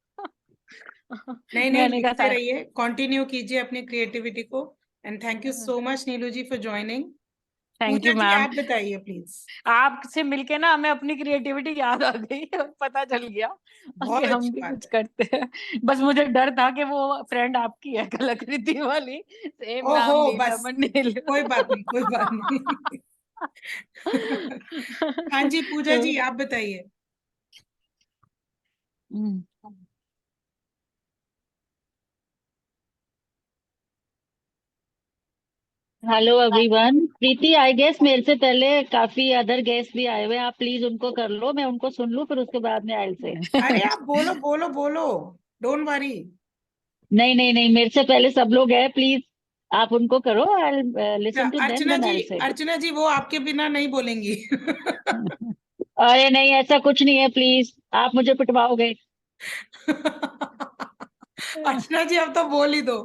नहीं नहीं, मैंने कहा लिखते रहिए, कंटिन्यू कीजिए अपनी क्रिएटिविटी को। And thank you so much Neelu ji for joining. Thank Pooja you ji ma'am. आप बताइए प्लीज। आपसे मिलके ना हमें अपनी क्रिएटिविटी याद आ गई और पता चल गया बहुत कि हम अच्छी भी बात कुछ है। करते हैं। बस मुझे डर था कि वो फ्रेंड आपकी है कलाकृति वाली, सेम ओहो, नाम नीलम बस नील। कोई बात नहीं, कोई बात नहीं। हाँ जी पूजा तो जी आप बताइए। Hello everyone. Preeti, I guess मेरे से पहले काफी अदर गेस्ट भी आए हुए हैं, आप प्लीज उनको कर लो, मैं उनको सुन लूं, फिर उसके बाद में आई से। अरे आप बोलो बोलो बोलो, डोंट वरी। नहीं नहीं नहीं, मेरे से पहले सब लोग हैं, प्लीज आप उनको करो, I listen to them, then I say. Archana जी वो आपके बिना नहीं बोलेंगी। अरे नहीं, ऐसा कुछ नहीं है, प्लीज आप मुझे पिटवाओगे। अर्चना जी अब तो बोल ही दो,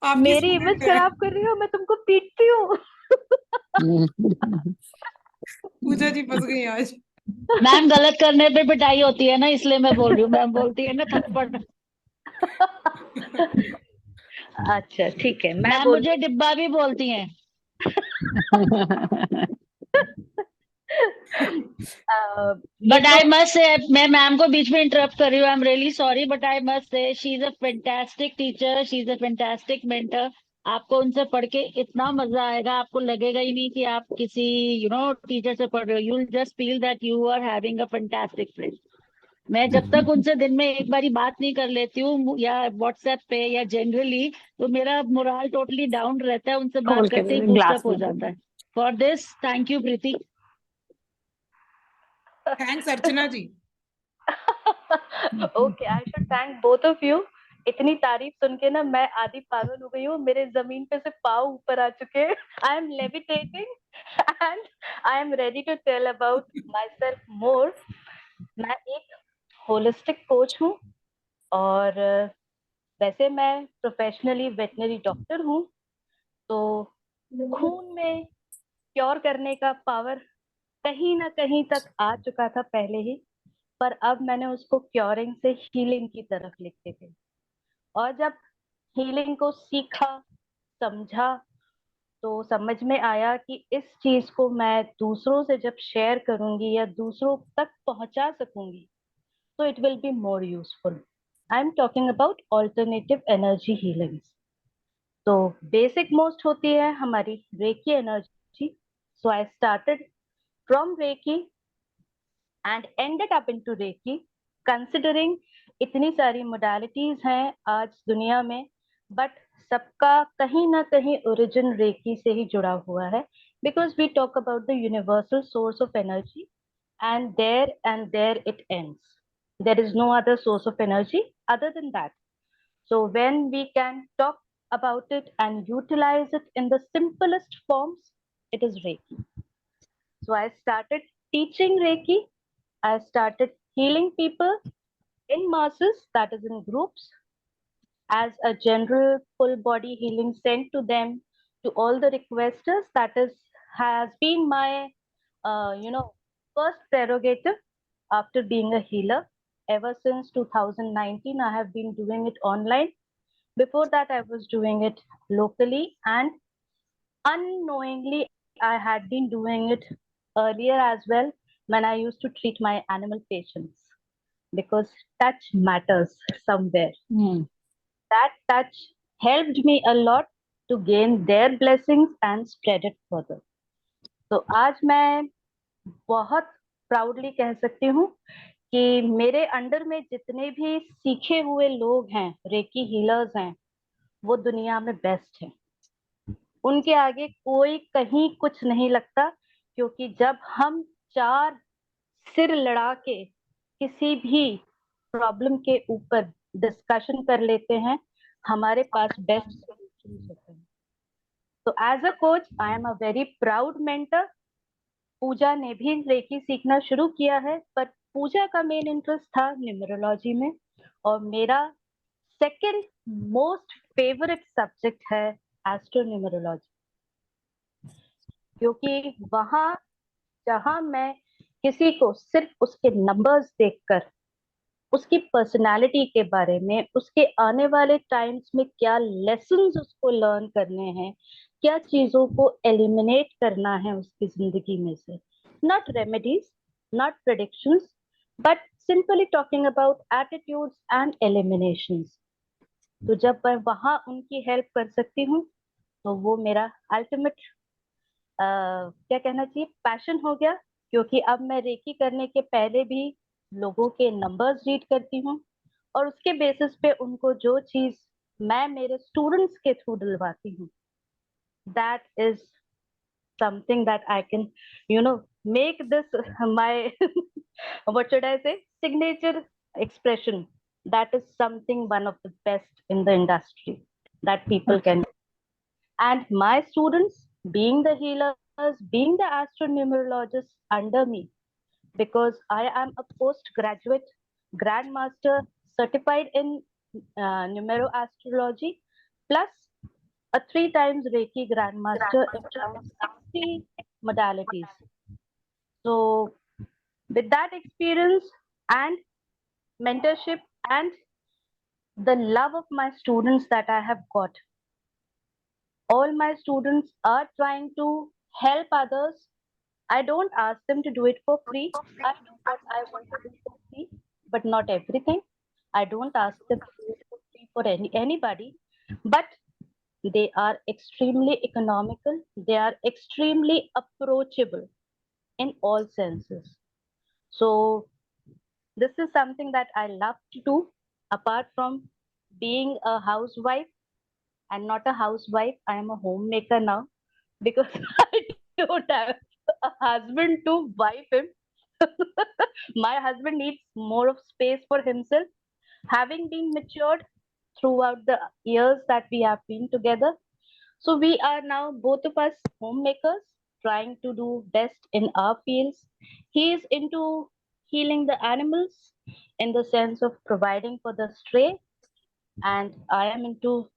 आपकी मेरी इमेज स्टूडेंट है। खराब कर रही हो, मैं तुमको पीटती हूँ। पूजा जी फंस गई आज। मैम गलत करने पे पिटाई होती है ना, इसलिए मैं बोल रही हूँ, मैम बोलती है ना थप्पड़। अच्छा ठीक है, मैं मैम बोल मुझे डिब्बा भी बोलती हैं। बट आई मस्ट से, मैं मैम को बीच में इंटरप्ट कर रही हूँ, I am really sorry, but I must say she is a fantastic teacher, she is a fantastic mentor. आपको उनसे पढ़ के इतना मजा आएगा, आपको लगेगा ही नहीं कि आप किसी टीचर से पढ़ रहे हो, you will just feel that you are having a fantastic friend. मैं जब तक उनसे दिन में एक बारी बात नहीं कर लेती हूँ, या व्हाट्सएप पे या जनरली, तो मेरा मोरल टोटली डाउन रहता है, उनसे बात करते ही बूस्टअप हो जाता है। For this thank you Preeti. Thanks Archana ji. Okay, I should thank both of you. इतनी तारीफ सुन के ना मैं आधी पागल हो गई हूँ, मेरे जमीन पे से पाँव ऊपर आ चुके हैं। I am levitating and I am ready to tell about myself more. मैं एक होलिस्टिक कोच हूँ, और वैसे मैं प्रोफेशनली वेटनरी डॉक्टर हूँ। तो खून में क्योर करने का पावर कहीं ना कहीं तक आ चुका था पहले ही, पर अब मैंने उसको क्योरिंग से हीलिंग की तरफ लिखे थे। और जब हीलिंग को सीखा, समझा, तो समझ में आया कि इस चीज को मैं दूसरों से जब शेयर करूंगी या दूसरों तक पहुंचा सकूंगी, तो it will be more useful. I am talking about alternative energy healing. तो बेसिक मोस्ट होती है हमारी reiki energy. So I started from reiki and ended up into Reiki, considering इतनी सारी मोडालिटीज हैं आज दुनिया में, बट सबका कहीं ना कहीं ओरिजिन रेकी से ही जुड़ा हुआ है, because we talk about the universal source of energy, and there it ends. There is no other source of energy other than that. So when we can talk about it and utilize it in the simplest forms, it is Reiki. So I started teaching Reiki. I started healing people in masses, that is in groups, as a general full body healing sent to them, to all the requesters. That is has been my first prerogative after being a healer. Ever since 2019, I have been doing it online. Before that, I was doing it locally, and unknowingly, I had been doing it earlier as well when I used to treat my animal patients, because touch matters somewhere. That touch helped me a lot to gain their blessings and spread it further. तो आज मैं बहुत proudly कह सकती हूँ कि मेरे under में जितने भी सीखे हुए लोग हैं, रेकी हीलर्स हैं, वो दुनिया में बेस्ट हैं। उनके आगे कोई कहीं कुछ नहीं लगता, क्योंकि जब हम 4 सिर लड़ा के किसी भी प्रॉब्लम के ऊपर डिस्कशन कर लेते हैं, हमारे पास बेस्ट सॉल्यूशंस होते हैं। तो as a coach I am a very proud mentor. Pooja ने भी रेकी सीखना शुरू किया है, पर पूजा का मेन इंटरेस्ट था न्यूमरोलॉजी में, और मेरा सेकंड मोस्ट फेवरेट सब्जेक्ट है एस्ट्रोन्यूमरोलॉजी, क्योंकि वहां जहां मैं किसी को सिर्फ उसके नंबर्स देखकर उसकी पर्सनालिटी के बारे में, उसके आने वाले टाइम्स में क्या लेसन्स उसको लर्न करने हैं, क्या चीजों को एलिमिनेट करना है उसकी जिंदगी में से, not remedies, not predictions, but simply talking about attitudes and eliminations. तो जब मैं वहां उनकी हेल्प कर सकती हूँ, तो वो मेरा अल्टीमेट क्या कहना चाहिए, पैशन हो गया। क्योंकि अब मैं रेकी करने के पहले भी लोगों के नंबर्स रीड करती हूँ, और उसके बेसिस पे उनको जो चीज मैं मेरे स्टूडेंट्स के थ्रू दिलवाती हूँ, that is something that I can, make this my, what should I say, signature expression. That is something one of the best in the industry that people can. And my students, being the healers, being the astronumerologists under me, because I am a postgraduate grandmaster certified in numeroastrology, plus a 3 times Reiki grandmaster in around 60 modalities. So with that experience and mentorship and the love of my students that I have got, all my students are trying to help others. I don't ask them to do it for free. I do what I want to do for free, but not everything. I don't ask them to do it for free for anybody, but they are extremely economical. They are extremely approachable in all senses. So this is something that I love to do, apart from being a housewife. And not a housewife, I am a homemaker now, because I don't have a husband to wife him. My husband needs more of space for himself. Having been matured throughout the years that we have been together, so we are now both of us homemakers, trying to do best in our fields. He is into healing the animals in the sense of providing for the stray, and I am into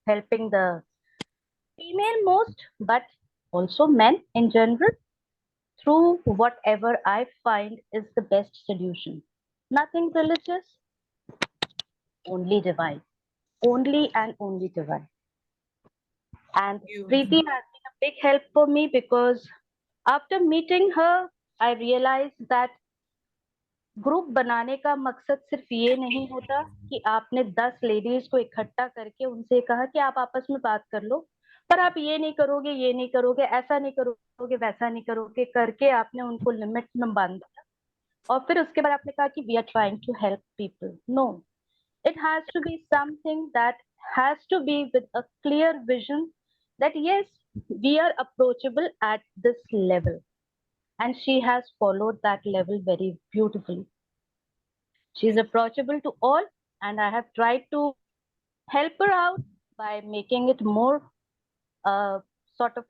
helping the female most, but also men in general, through whatever I find is the best solution. Nothing religious, only divine, only and only divine. And Preeti has been a big help for me, because after meeting her, I realized that group बनाने का मकसद सिर्फ ये नहीं होता कि आपने 10 ladies को इकट्ठा करके उनसे कहा कि आप आपस में बात कर लो, पर आप ये नहीं करोगे, ये नहीं करोगे, ऐसा नहीं करोगे, वैसा नहीं करोगे करके आपने उनको लिमिट में बांध दिया, और फिर उसके बाद आपने कहा कि we are trying to help people. No, it has to be something that has to be with a clear vision that yes, we are approachable at this level, and she has followed that level very beautifully. She is approachable to all, and I have tried to help her out by making it more sort of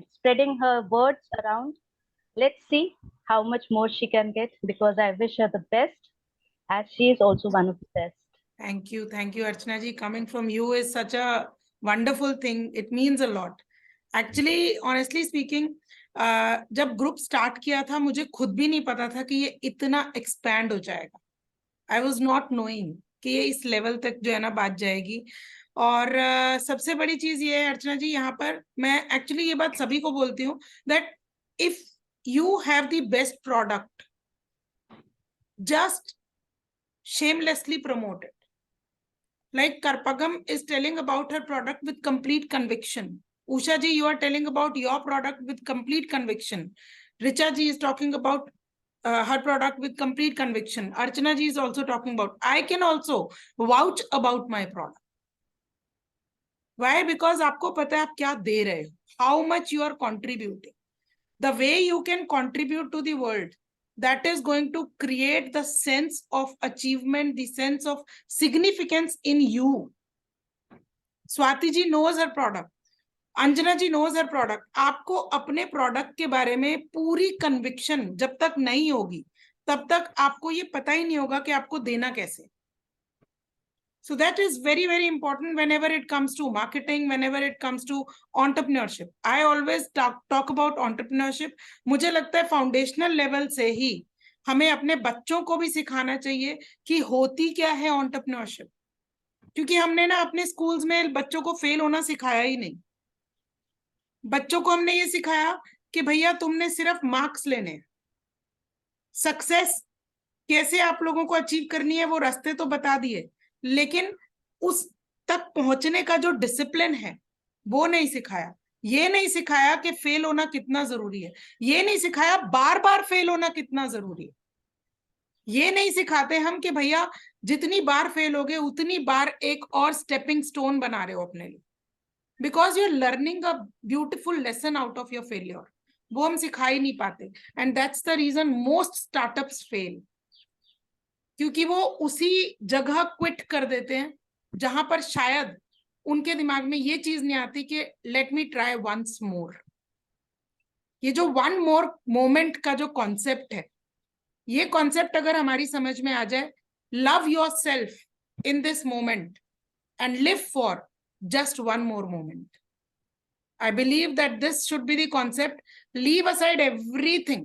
spreading her words around. Let's see how much more she can get, because I wish her the best, as she is also one of the best. Thank you, Archana ji. Coming from you is such a wonderful thing. It means a lot. Actually, honestly speaking, जब group start किया था, मुझे खुद भी नहीं पता था कि ये इतना एक्सपैंड हो जाएगा. I was not knowing कि ये इस लेवल तक जो है ना बात जाएगी. और सबसे बड़ी चीज ये है अर्चना जी, यहाँ पर मैं एक्चुअली ये बात सभी को बोलती हूँ, that if you have the best product, just shamelessly promote it. Like Karpagam is telling about her product with complete conviction. Usha ji, you are telling about your product with complete conviction. Richa ji is talking about her product with complete conviction. Archana ji is also talking about. I can also vouch about my product. Why? Because आपको पता है आप क्या दे रहे हो. How much you are contributing. The way you can contribute to the world, that is going to create the sense of achievement, the sense of significance in you. Swati ji knows her product. Anjana ji knows her product. आपको अपने product के बारे में पूरी conviction जब तक नहीं होगी तब तक आपको ये पता ही नहीं होगा कि आपको देना कैसे. So that is very, very important whenever it comes to marketing, whenever it comes to entrepreneurship. I always talk about entrepreneurship. मुझे लगता है फाउंडेशनल लेवल से ही हमें अपने बच्चों को भी सिखाना चाहिए कि होती क्या है entrepreneurship. क्योंकि हमने ना अपने स्कूल्स में बच्चों को फेल होना सिखाया ही नहीं. बच्चों को हमने ये सिखाया कि भैया तुमने सिर्फ मार्क्स लेने हैं. सक्सेस कैसे आप लोगों को अचीव करनी है वो रास्ते तो बता दिए, लेकिन उस तक पहुंचने का जो डिसिप्लिन है वो नहीं सिखाया. ये नहीं सिखाया कि फेल होना कितना जरूरी है. ये नहीं सिखाया बार बार फेल होना कितना जरूरी है. ये नहीं सिखाते हम कि भैया जितनी बार फेल होगे उतनी बार एक और स्टेपिंग स्टोन बना रहे हो अपने लिए, because you are learning a beautiful lesson out of your failure. वो हम सिखा ही नहीं पाते. And that's the reason most startups fail. क्योंकि वो उसी जगह क्विट कर देते हैं जहां पर शायद उनके दिमाग में ये चीज नहीं आती कि let me try once more. ये जो वन मोर मोमेंट का जो कॉन्सेप्ट है, ये कॉन्सेप्ट अगर हमारी समझ में आ जाए, love yourself in this moment and live for just one more moment. I believe that this should be the concept. Leave aside everything.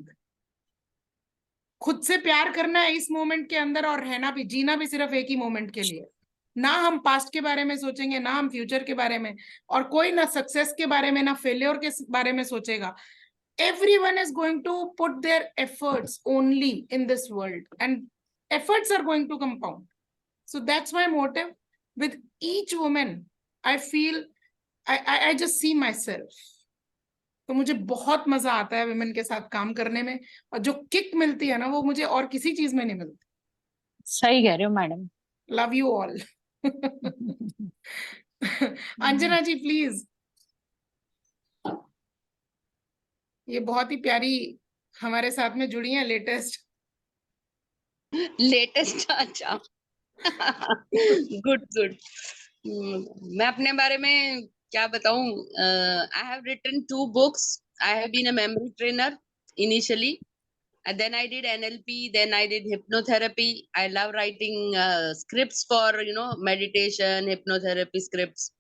खुद से प्यार करना है इस मोमेंट के अंदर और रहना भी, जीना भी सिर्फ एक ही मोमेंट के लिए. ना हम पास्ट के बारे में सोचेंगे, ना हम फ्यूचर के बारे में, और कोई ना सक्सेस के बारे में ना फेलियर के बारे में सोचेगा. Everyone is going to put their efforts only in this world, and efforts are going to compound. So that's my motive. With each woman, I feel I just see myself. तो मुझे बहुत मजा आता है विमेन के साथ काम करने में, और जो किक मिलती है ना वो मुझे और किसी चीज में नहीं मिलती. सही कह रहे हो madam. Love you all. Anjana ji please. ये बहुत ही प्यारी हमारे साथ में जुड़ी हैं लेटेस्ट. अच्छा. गुड. मैं अपने बारे में क्या बताऊं. I have written 2 books. I have been a memory trainer initially, and then I did NLP, then I did hypnotherapy. I love writing scripts for meditation, hypnotherapy scripts.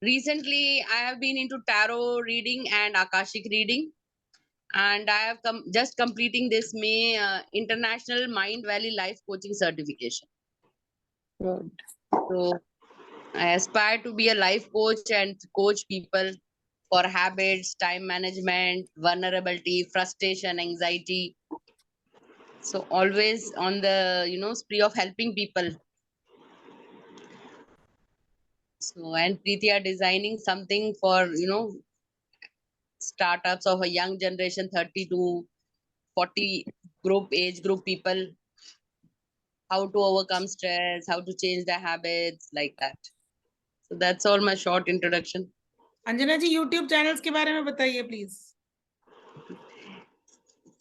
Recently I have been into tarot reading and akashic reading, and I have just completing this May International Mind Valley Life Coaching certification. Good. So I aspire to be a life coach and coach people for habits, time management, vulnerability, frustration, anxiety. So always on the spree of helping people. So and Preeti are designing something for startups of a young generation, 30 to 40 age group people. How to overcome stress, how to change their habits, like that. So that's all my short introduction. Anjana ji YouTube channels के बारे में बताइए please.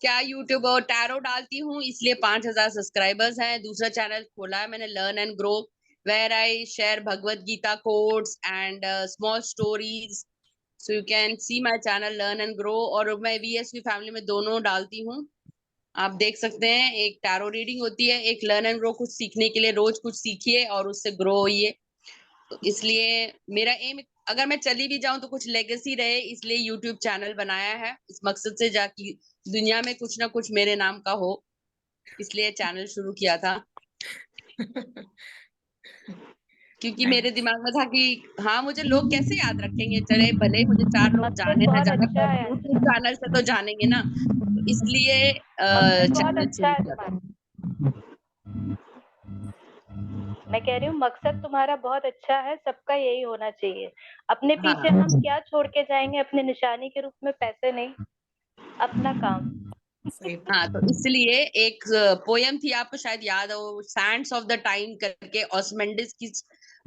क्या YouTube और tarot डालती हूँ इसलिए 5000 subscribers हैं. दूसरा चैनल खोला है मैंने, learn and grow, where I share Bhagavad Gita quotes and small stories. So you can see my channel learn and grow. और मैं VSV फैमिली में दोनों डालती हूँ. आप देख सकते हैं, एक टैरो रीडिंग होती है, एक लर्न एंड ग्रो. कुछ सीखने के लिए रोज कुछ सीखिए और उससे ग्रो होइए. तो इसलिए मेरा एम, अगर मैं चली भी जाऊं तो कुछ लेगेसी रहे, इसलिए YouTube चैनल बनाया है इस मकसद से, जाकि दुनिया में कुछ ना कुछ मेरे नाम का हो, इसलिए चैनल शुरू किया था. क्योंकि मेरे दिमाग में था कि हाँ मुझे लोग कैसे याद रखेंगे, चले भले मुझे 4 लोग जाने ना जाने, पर YouTube चैनल से तो जानेंगे ना. तो इसलिए चैनल शुरू किया था. मैं कह रही हूँ मकसद तुम्हारा बहुत अच्छा है, सबका यही होना चाहिए। अपने हाँ पीछे हम क्या छोड़ के जाएंगे अपने निशानी के रूप में? पैसे नहीं, अपना काम। सही हाँ, तो इसलिए एक पोयम थी, आपको शायद याद हो, सैंड्स ऑफ द टाइम करके, ऑस्मेंडिस की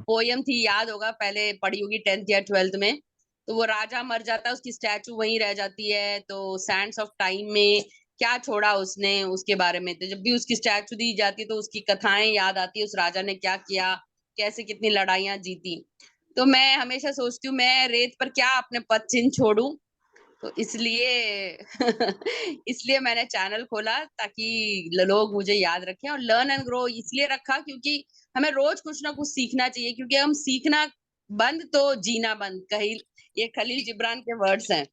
पोयम थी, याद होगा, पहले पढ़ी होगी 10th या 12th में। तो वो राजा मर जाता है, उसकी स्टैचू वहीं रह जाती है। तो सैंड्स ऑफ टाइम में क्या छोड़ा उसने, उसके बारे में, तो जब भी उसकी स्टैचू दी जाती है तो उसकी कथाएं याद आती है, उस राजा ने क्या किया, कैसे कितनी लड़ाइयां जीती। तो मैं हमेशा सोचती हूँ मैं रेत पर क्या अपने पद चिन्ह छोड़ूं। तो इसलिए इसलिए मैंने चैनल खोला ताकि लोग मुझे याद रखें। और लर्न एंड ग्रो इसलिए रखा क्योंकि हमें रोज कुछ ना कुछ सीखना चाहिए, क्योंकि हम सीखना बंद तो जीना बंद, कहीं ये खलील जिब्रान के वर्ड्स हैं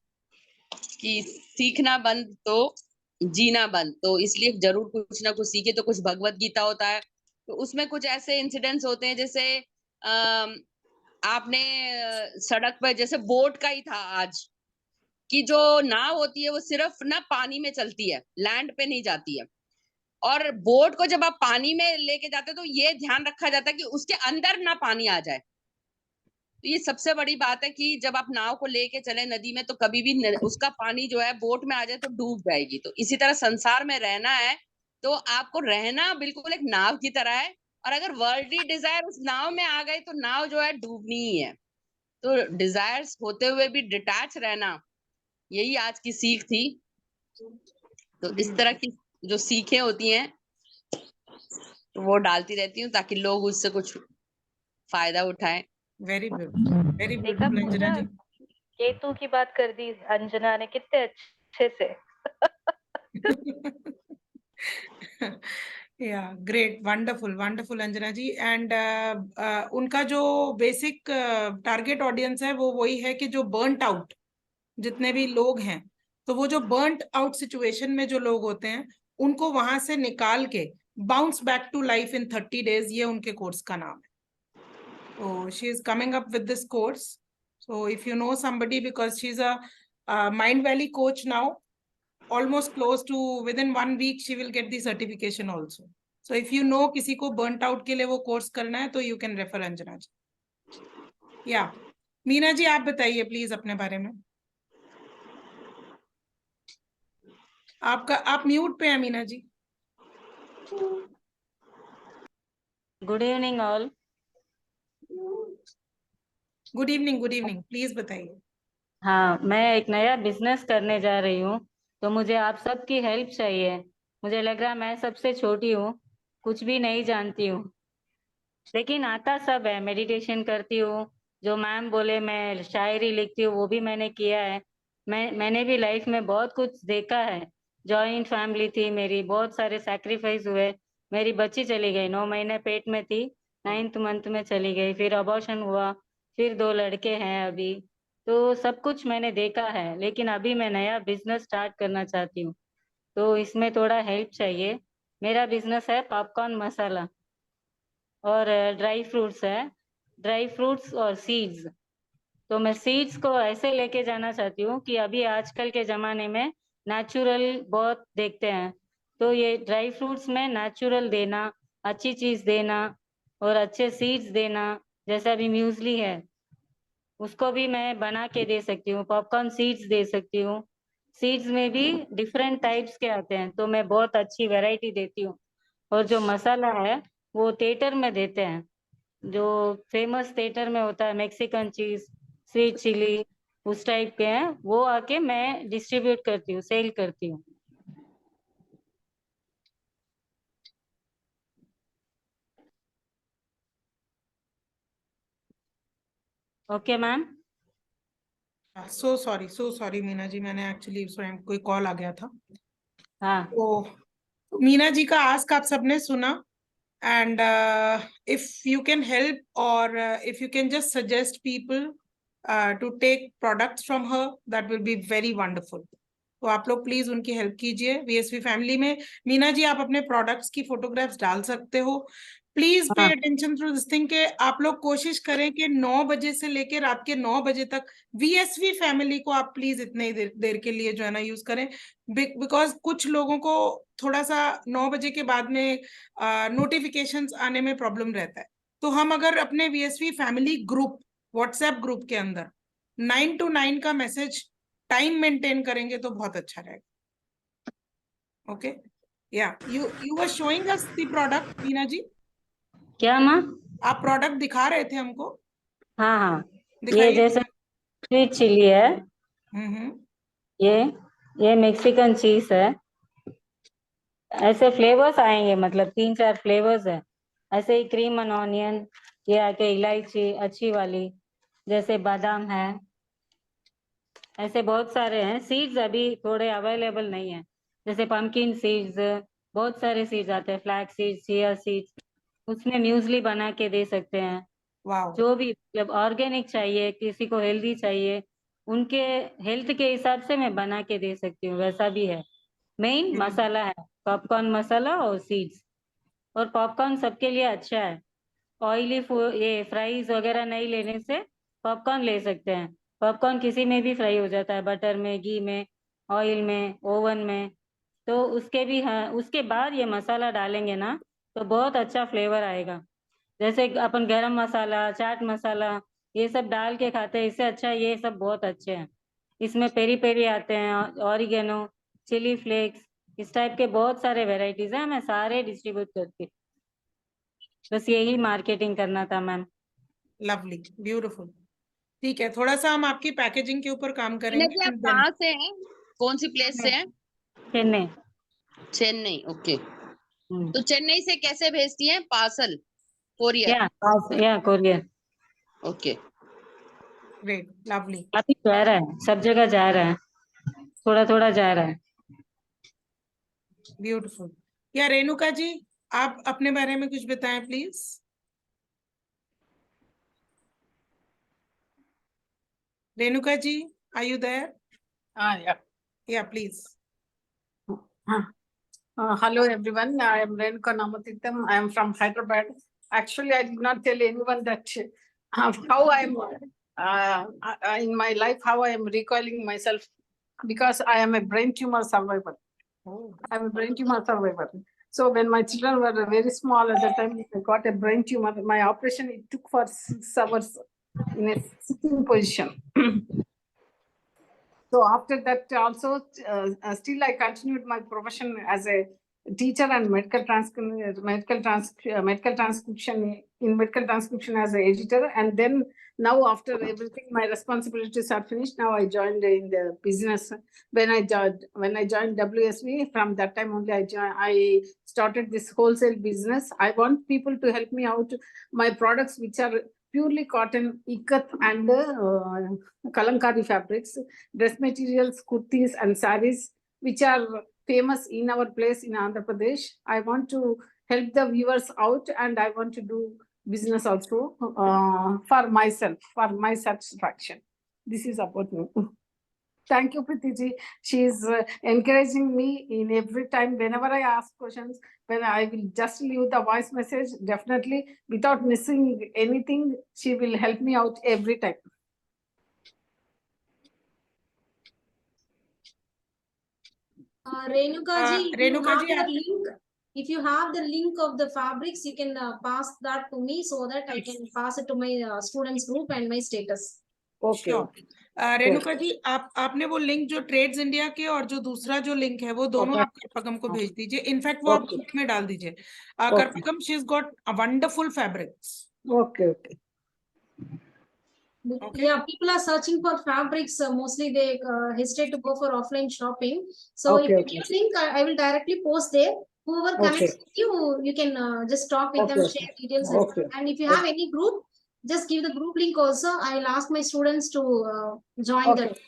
कि सीखना बंद तो जीना बंद। तो इसलिए जरूर कुछ ना कुछ सीखे। तो कुछ भगवत गीता होता है, तो उसमें कुछ ऐसे इंसिडेंट्स होते हैं, जैसे आपने सड़क पर, जैसे बोट का ही था आज, कि जो नाव होती है वो सिर्फ ना पानी में चलती है, लैंड पे नहीं जाती है। और बोट को जब आप पानी में लेके जाते हो तो ये ध्यान रखा जाता है कि उसके अंदर ना पानी आ जाए। तो ये सबसे बड़ी बात है कि जब आप नाव को लेके चले नदी में, तो कभी भी उसका पानी जो है बोट में आ जाए तो डूब जाएगी। तो इसी तरह संसार में रहना है तो आपको रहना बिल्कुल एक नाव की तरह है। और अगर वर्ल्डली डिजायर उस नाव में आ गए तो नाव जो है डूबनी ही है। तो डिजायर्स होते हुए भी डिटैच रहना, यही आज की सीख थी। तो इस तरह की जो सीखें होती हैं तो वो डालती रहती हूँ ताकि लोग उससे कुछ फायदा उठाएं। वेरी ब्यूटीफुल, वेरी देखा ब्यूटीफुल अंजना पूजा, जी। केतु की बात कर दी अंजना ने कितने अच्छे से। Yeah, great, wonderful, wonderful Anjana ji. And उनका जो बेसिक टारगेट ऑडियंस है वो वही है कि जो बर्नट आउट जितने भी लोग हैं, तो वो जो बर्नट आउट सिचुएशन में जो लोग होते हैं उनको वहां से निकाल के bounce back to life in 30 days, ये उनके कोर्स का नाम है। So she is coming up with this course. So if you know somebody, because she's a Mind Valley coach now, almost close to within 1 week she will get the certification also. So if you know किसी को burnt out के लिए वो course करना है तो you can refer Anjana ji. Yeah, Meena ji आप बताइए प्लीज अपने बारे में। आपका आप म्यूट पे हैं Meena ji. Good evening all. Good evening please बताइए। हाँ, मैं एक नया बिजनेस करने जा रही हूँ, तो मुझे आप सबकी हेल्प चाहिए। मुझे लग रहा मैं सबसे छोटी हूँ, कुछ भी नहीं जानती हूँ, लेकिन आता सब है। मेडिटेशन करती हूँ, जो मैम बोले, मैं शायरी लिखती हूँ, वो भी मैंने किया है। मैंने भी लाइफ में बहुत कुछ देखा है। जॉइंट फैमिली थी मेरी, बहुत सारे सैक्रिफाइस हुए। मेरी बच्ची चली गई, 9 महीने पेट में थी, 9th मंथ में चली गई, फिर अबॉर्शन हुआ, फिर 2 लड़के हैं अभी। तो सब कुछ मैंने देखा है, लेकिन अभी मैं नया बिजनेस स्टार्ट करना चाहती हूँ, तो इसमें थोड़ा हेल्प चाहिए। मेरा बिजनेस है पॉपकॉर्न मसाला और ड्राई फ्रूट्स है, ड्राई फ्रूट्स और सीड्स। तो मैं सीड्स को ऐसे लेके जाना चाहती हूँ कि अभी आजकल के जमाने में नेचुरल बहुत देखते हैं, तो ये ड्राई फ्रूट्स में नेचुरल देना, अच्छी चीज देना और अच्छे सीड्स देना। जैसा अभी म्यूसली है, उसको भी मैं बना के दे सकती हूँ, पॉपकॉर्न सीड्स दे सकती हूँ। सीड्स में भी डिफरेंट टाइप्स के आते हैं, तो मैं बहुत अच्छी वैरायटी देती हूँ। और जो मसाला है वो थिएटर में देते हैं, जो फेमस थिएटर में होता है, मैक्सिकन चीज, स्वीट चिली, उस टाइप के हैं, वो आके मैं डिस्ट्रीब्यूट करती हूँ, सेल करती हूँ। Okay ma'am. So sorry Meena ji, मैंने एक्चुअली कोई कॉल आ गया था। हाँ, तो मीना जी का आस्क आप सबने सुना। And if you can help, or if you can just suggest people to take products from her, that will be very wonderful. तो आप लोग प्लीज उनकी हेल्प कीजिए। VSV फैमिली में मीना जी आप अपने प्रोडक्ट्स की फोटोग्राफ्स डाल सकते हो। प्लीज पे हाँ, अटेंशन थ्रू दिस थिंग के आप लोग कोशिश करें कि 9 बजे से लेके रात के 9 बजे तक VSV फैमिली को आप प्लीज इतने ही देर के लिए जो है ना यूज करें। बिकॉज कुछ लोगों को थोड़ा सा 9 बजे के बाद में नोटिफिकेशंस आने में प्रॉब्लम रहता है। तो हम अगर अपने VSV family group WhatsApp group के अंदर 9 to 9 का मैसेज टाइम मेंटेन करेंगे तो बहुत अच्छा रहेगा। Okay, yeah you were showing us the product Meena ji. क्या माँ? आप प्रोडक्ट दिखा रहे थे हमको। हाँ हाँ, ये दिखाइए। जैसे स्वीट चिली है, ये मेक्सिकन चीज है। ऐसे फ्लेवर्स आएंगे, मतलब 3-4 फ्लेवर्स है। ऐसे ही क्रीम एंड ऑनियन, ये आके इलायची अच्छी वाली, जैसे बादाम है, ऐसे बहुत सारे हैं। सीड्स अभी थोड़े अवेलेबल नहीं है, जैसे पंपकिन सीड्स, बहुत सारे सीड्स आते हैं, फ्लैक्स सीड्स, चिया सीड्स, उसमें म्यूसली बना के दे सकते हैं। वाओ। जो भी जब ऑर्गेनिक चाहिए, किसी को हेल्दी चाहिए, उनके हेल्थ के हिसाब से मैं बना के दे सकती हूँ, वैसा भी है। मेन मसाला है पॉपकॉर्न मसाला और सीड्स। और पॉपकॉर्न सबके लिए अच्छा है। ऑयली ये फ्राइज वगैरह नहीं लेने से पॉपकॉर्न ले सकते हैं। पॉपकॉर्न किसी में भी फ्राई हो जाता है, बटर में, घी में, ऑयल में, ओवन में। तो उसके भी हाँ, उसके बाद ये मसाला डालेंगे ना तो बहुत अच्छा फ्लेवर आएगा। जैसे अपन गरम मसाला, चाट मसाला, ये सब डाल के खाते हैं, इससे अच्छा ये सब बहुत अच्छे हैं। इसमें पेरी पेरी आते हैं, ऑरिगेनो, चिली फ्लेक्स, इस टाइप के बहुत सारे वेराइटीज हैं। मैं सारे डिस्ट्रीब्यूट करती हूँ, बस यही मार्केटिंग करना था मैम। Lovely, beautiful. ठीक है, थोड़ा सा हम आपकी पैकेजिंग के ऊपर काम मीना करेंगे। जी, आप कहाँ से हैं? कौन सी प्लेस से हैं? चेन्नई। चेन्नई, ओके। हम्म। तो चेन्नई से कैसे भेजती हैं? Parcel, courier? या कोरियर। Okay, great, lovely. अभी जा रहा है, सब जगह जा रहा है, थोड़ा थोड़ा जा रहा है। ब्यूटीफुल। या रेणुका जी, आप अपने बारे में कुछ बताएं please. Renuka ji, are you there? Yeah. या please. Hello everyone, I am Renuka Namathitam. I am from Hyderabad. Actually, I did not tell anyone that how I am in my life, how I am recoiling myself, because I am a brain tumor survivor. I am a brain tumor survivor. So when my children were very small at the time, I got a brain tumor. My operation, it took for 6 hours in a sitting position. So after that also, still I continued my profession as a teacher and medical transcription as an editor. And then now after everything, my responsibilities are finished. Now I joined in the business. When I joined WSV, from that time only I started this wholesale business. I want people to help me out. My products, which are purely cotton, ikat and kalankari fabrics, dress materials, kurtis and saris, which are famous in our place in Andhra Pradesh. I want to help the viewers out, and I want to do business also for myself, for my satisfaction. This is about me. Thank you, Preeti ji. She is encouraging me in every time. Whenever I ask questions, when I will just leave the voice message, definitely without missing anything, she will help me out every time. Renuka ji, Renuka ji, if you have the link of the fabrics, you can pass that to me so that I can pass it to my students group and my status. Okay. Renuka ji, आपने वो link जो trades India के और जो दूसरा जो link है वो दोनों आप करपगम को भेज दीजिए। इनफैक्ट वो आप ग्रुप में डाल दीजिए। Karpagam, she has got wonderful fabrics. Okay. Yeah, people are searching for fabrics. Mostly they hesitate to go for offline shopping. So if you give link, I will directly post there. Whoever connects with you, you can just talk with them, share details. And if you have any group, just give the group link also. I'll ask my students to join that.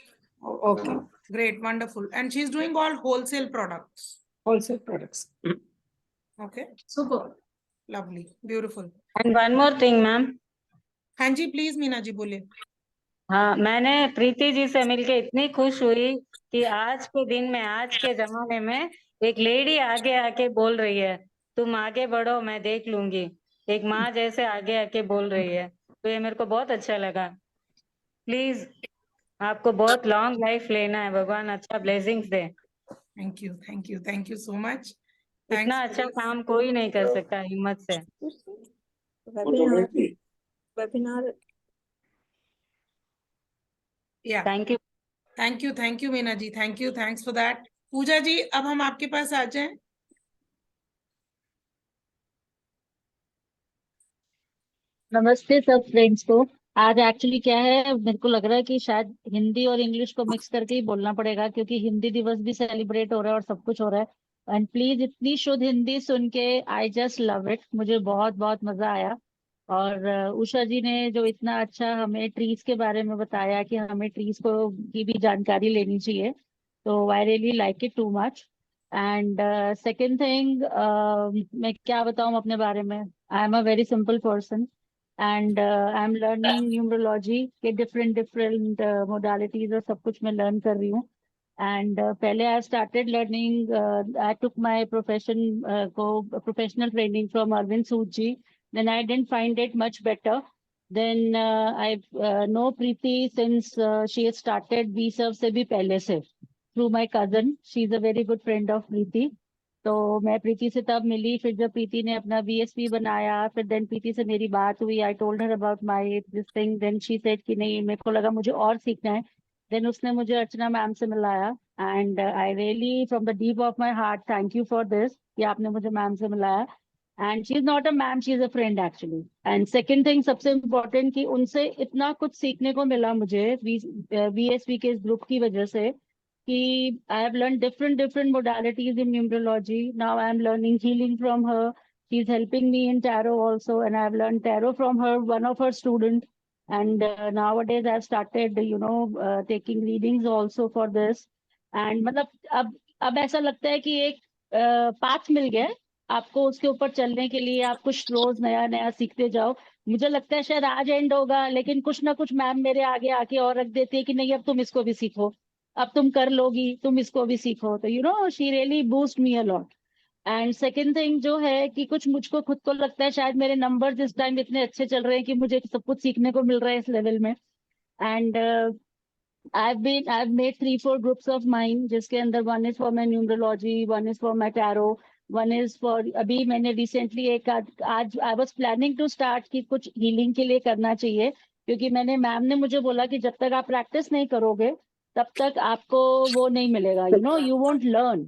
Okay. Great, wonderful. And she's doing all wholesale products. Wholesale products. Okay. Super. Lovely, beautiful. And one more thing, ma'am. हाँ जी, please Meena ji बोलिए। हाँ, मैंने प्रीति जी से मिलके इतनी खुश हुई कि आज के दिन में, आज के जमाने में एक लेडी आगे आके बोल रही है, तुम आगे बढ़ो, मैं देख लूंगी। एक माँ जैसे आगे आके बोल रही है, तो ये मेरे को बहुत अच्छा लगा। प्लीज, आपको बहुत लॉन्ग लाइफ लेना है, भगवान अच्छा blessings they. Thank you, thank you, thank you so much. इतना अच्छा काम कोई नहीं कर सकता हिम्मत से। webinar. Yeah. Thank you. Thank you Meena ji, thanks for that. पूजा जी, अब हम आपके पास आ जाएं. नमस्ते सब फ्रेंड्स को। आज एक्चुअली क्या है, मेरे को लग रहा है कि शायद हिंदी और इंग्लिश को मिक्स करके ही बोलना पड़ेगा, क्योंकि हिंदी दिवस भी सेलिब्रेट हो रहा है और सब कुछ हो रहा है। एंड प्लीज इतनी शुद्ध हिंदी सुन के आई जस्ट लव इट, मुझे बहुत बहुत मजा आया। और उषा जी ने जो इतना अच्छा हमें ट्रीज के बारे में बताया कि हमें ट्रीज को की भी जानकारी लेनी चाहिए, तो I really like it too much. And second thing, मैं क्या बताऊं अपने बारे में। आई am a very simple person and I am learning numerology के डिफरेंट मोडालिटीज और सब कुछ मैं लर्न कर रही हूँ। एंड पहले I started learning, I took my professional training from Arvind Sood ji, then I didn't find it much better. Then I know Preeti since she has started VServe से भी पहले से, through my cousin. She is a very good friend of Preeti. तो मैं प्रीति से तब मिली, फिर जब प्रीति ने अपना VSP बनाया, फिर देन प्रीति से मेरी बात हुई। I told her about my this thing, then she said कि नहीं, मेरे को लगा मुझे और सीखना है। देन उसने मुझे अर्चना मैम से मिलाया and I really from the deep of my heart thank you for this कि आपने मुझे मैम से मिलाया। And she is not a ma'am, she is a friend actually. And second thing, सबसे इम्पोर्टेंट कि उनसे इतना कुछ सीखने को मिला मुझे VSP के इस ग्रुप की वजह से, कि I have learned different modalities in numerology. Now I am learning healing from her. She's helping me in tarot also, and I have learned tarot from her, one of her student. And nowadays I've started, taking readings also for this. And मतलब अब ऐसा लगता है कि एक path मिल गया है आपको, उसके ऊपर चलने के लिए आप कुछ रोज नया नया सीखते जाओ। मुझे लगता है शायद आज एंड होगा, लेकिन कुछ ना कुछ मैम मेरे आगे आके और रख देती है कि नहीं, अब तुम इसको भी सीखो, अब तुम कर लोगी, तुम इसको भी सीखो। तो she really boost me a lot. And second thing जो है कि कुछ मुझको खुद को लगता है शायद मेरे नंबर्स इस टाइम इतने अच्छे चल रहे हैं कि मुझे सब कुछ सीखने को मिल रहा है इस लेवल में। And I've made 3-4 groups of mine, जिसके अंदर one is for my numerology, one is for my tarot, one is for अभी मैंने recently आज I was planning to start कि कुछ healing के लिए करना चाहिए, क्योंकि मैंने मैम ने मुझे बोला कि जब तक आप प्रैक्टिस नहीं करोगे तब तक आपको वो नहीं मिलेगा, you won't learn.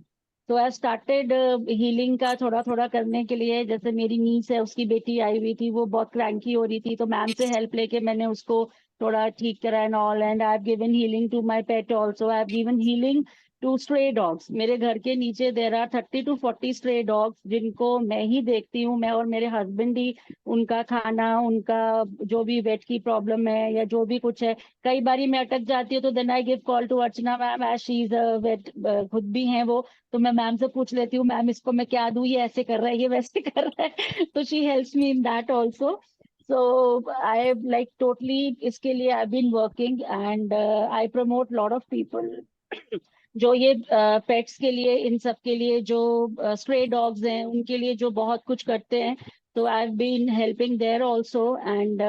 तो आई स्टार्टेड हीलिंग का थोड़ा थोड़ा करने के लिए। जैसे मेरी नीस है, उसकी बेटी आई हुई थी, वो बहुत क्रैंकी हो रही थी, तो मैम से हेल्प लेके मैंने उसको थोड़ा ठीक करा and all. And I have given healing to my pet also. I have given healing to stray dogs. मेरे घर के नीचे there are 30 to 40 stray dogs, जिनको मैं ही देखती हूँ, मैं और मेरे हस्बैंड ही उनका खाना, उनका जो भी वेट की प्रॉब्लम है या जो भी कुछ है। कई बारी मैं अटक जाती हूँ तो then I give call to Archana ma'am, as she is a vet, खुद भी हैं वो, तो मैं मैम से पूछ लेती हूँ, मैम इसको मैं क्या दूँ, ये ऐसे कर रहा है, ये वैसे कर रहा है। तो she helps me in that also. So I like totally इसके लिए I've been working and I promote lot of people जो ये पेट्स के लिए, इन सब के लिए, जो स्ट्रे डॉग्स हैं उनके लिए जो बहुत कुछ करते हैं। तो I've been helping there also and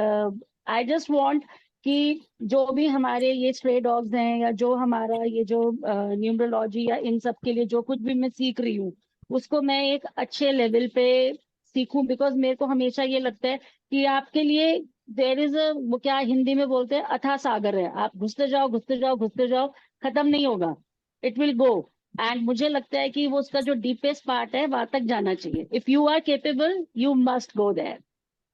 I just want कि जो भी हमारे ये स्ट्रे डॉग्स हैं या जो हमारा ये जो न्यूमरोलॉजी या इन सब के लिए जो कुछ भी मैं सीख रही हूँ, उसको मैं एक अच्छे लेवल पे सीखूं। बिकॉज मेरे को हमेशा ये लगता है कि आपके लिए देयर इज अ, वो क्या हिंदी में बोलते हैं, अथाह सागर है। आप घुसते जाओ घुसते जाओ घुसते जाओ, खत्म नहीं होगा, इट विल गो। एंड मुझे लगता है कि वो उसका जो डीपेस्ट पार्ट है वहां तक जाना चाहिए। If you are capable you must go there.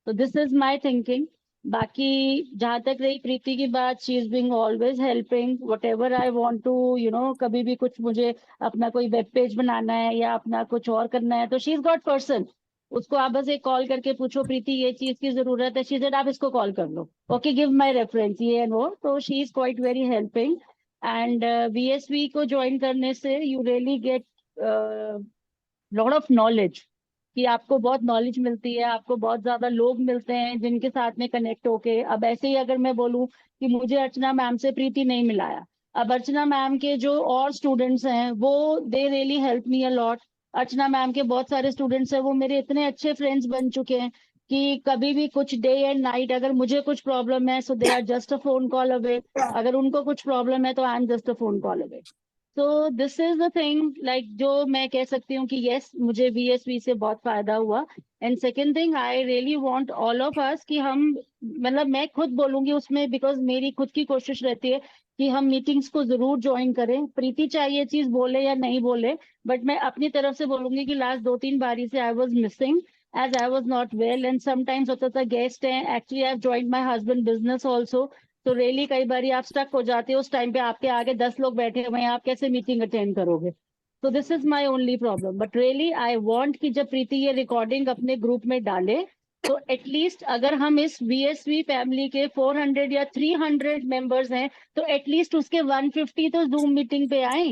तो दिस इज माई थिंकिंग। बाकी जहां तक रही प्रीति की बात, she is being always helping whatever I want to, कभी भी कुछ मुझे अपना कोई वेब पेज बनाना है या अपना कुछ और करना है, तो शी इज गॉट पर्सन। उसको आप बस एक कॉल करके पूछो, प्रीति ये चीज की जरूरत है, शी सेड आप इसको कॉल कर लो, ओके गिव माय रेफरेंस, ये एंड वो। तो she is quite very helping. And VSV को ज्वाइन करने से you really get lot of knowledge, कि आपको बहुत नॉलेज मिलती है, आपको बहुत ज्यादा लोग मिलते हैं जिनके साथ में कनेक्ट होके। अब ऐसे ही अगर मैं बोलूं कि मुझे अर्चना मैम से प्रीति नहीं मिलाया, अब अर्चना मैम के जो और स्टूडेंट्स हैं वो they really help me a lot. Archana ma'am के बहुत सारे स्टूडेंट्स हैं, वो मेरे इतने अच्छे फ्रेंड्स बन चुके हैं कि कभी भी कुछ डे एंड नाइट अगर मुझे कुछ प्रॉब्लम है, so they are just a phone call away. अगर उनको कुछ प्रॉब्लम है तो I am just a phone call away. So this is the thing like जो मैं कह सकती हूँ कि यस मुझे VSV से बहुत फायदा हुआ। And second thing I really want all of us कि हम मतलब मैं खुद बोलूंगी उसमें बिकॉज मेरी खुद की कोशिश रहती है कि हम मीटिंग्स को जरूर ज्वाइन करें। प्रीति चाहे ये चीज बोले या नहीं बोले, बट मैं अपनी तरफ से बोलूंगी कि लास्ट 2-3 बारी से I was missing as I was not well and sometimes होता था गेस्ट हैं। Actually I have joined my husband business also, तो रियली कई बार आप स्टक हो जाते हो उस टाइम पे, आपके आगे 10 लोग बैठे हुए हैं, आप कैसे मीटिंग अटेंड करोगे? तो this is my only problem. But really I want कि जब प्रीति ये रिकॉर्डिंग अपने ग्रुप में डाले तो एटलीस्ट अगर हम इस VSV फैमिली के 400 या 300 मेंबर्स हैं तो एटलीस्ट उसके 150 तो जूम मीटिंग पे आए।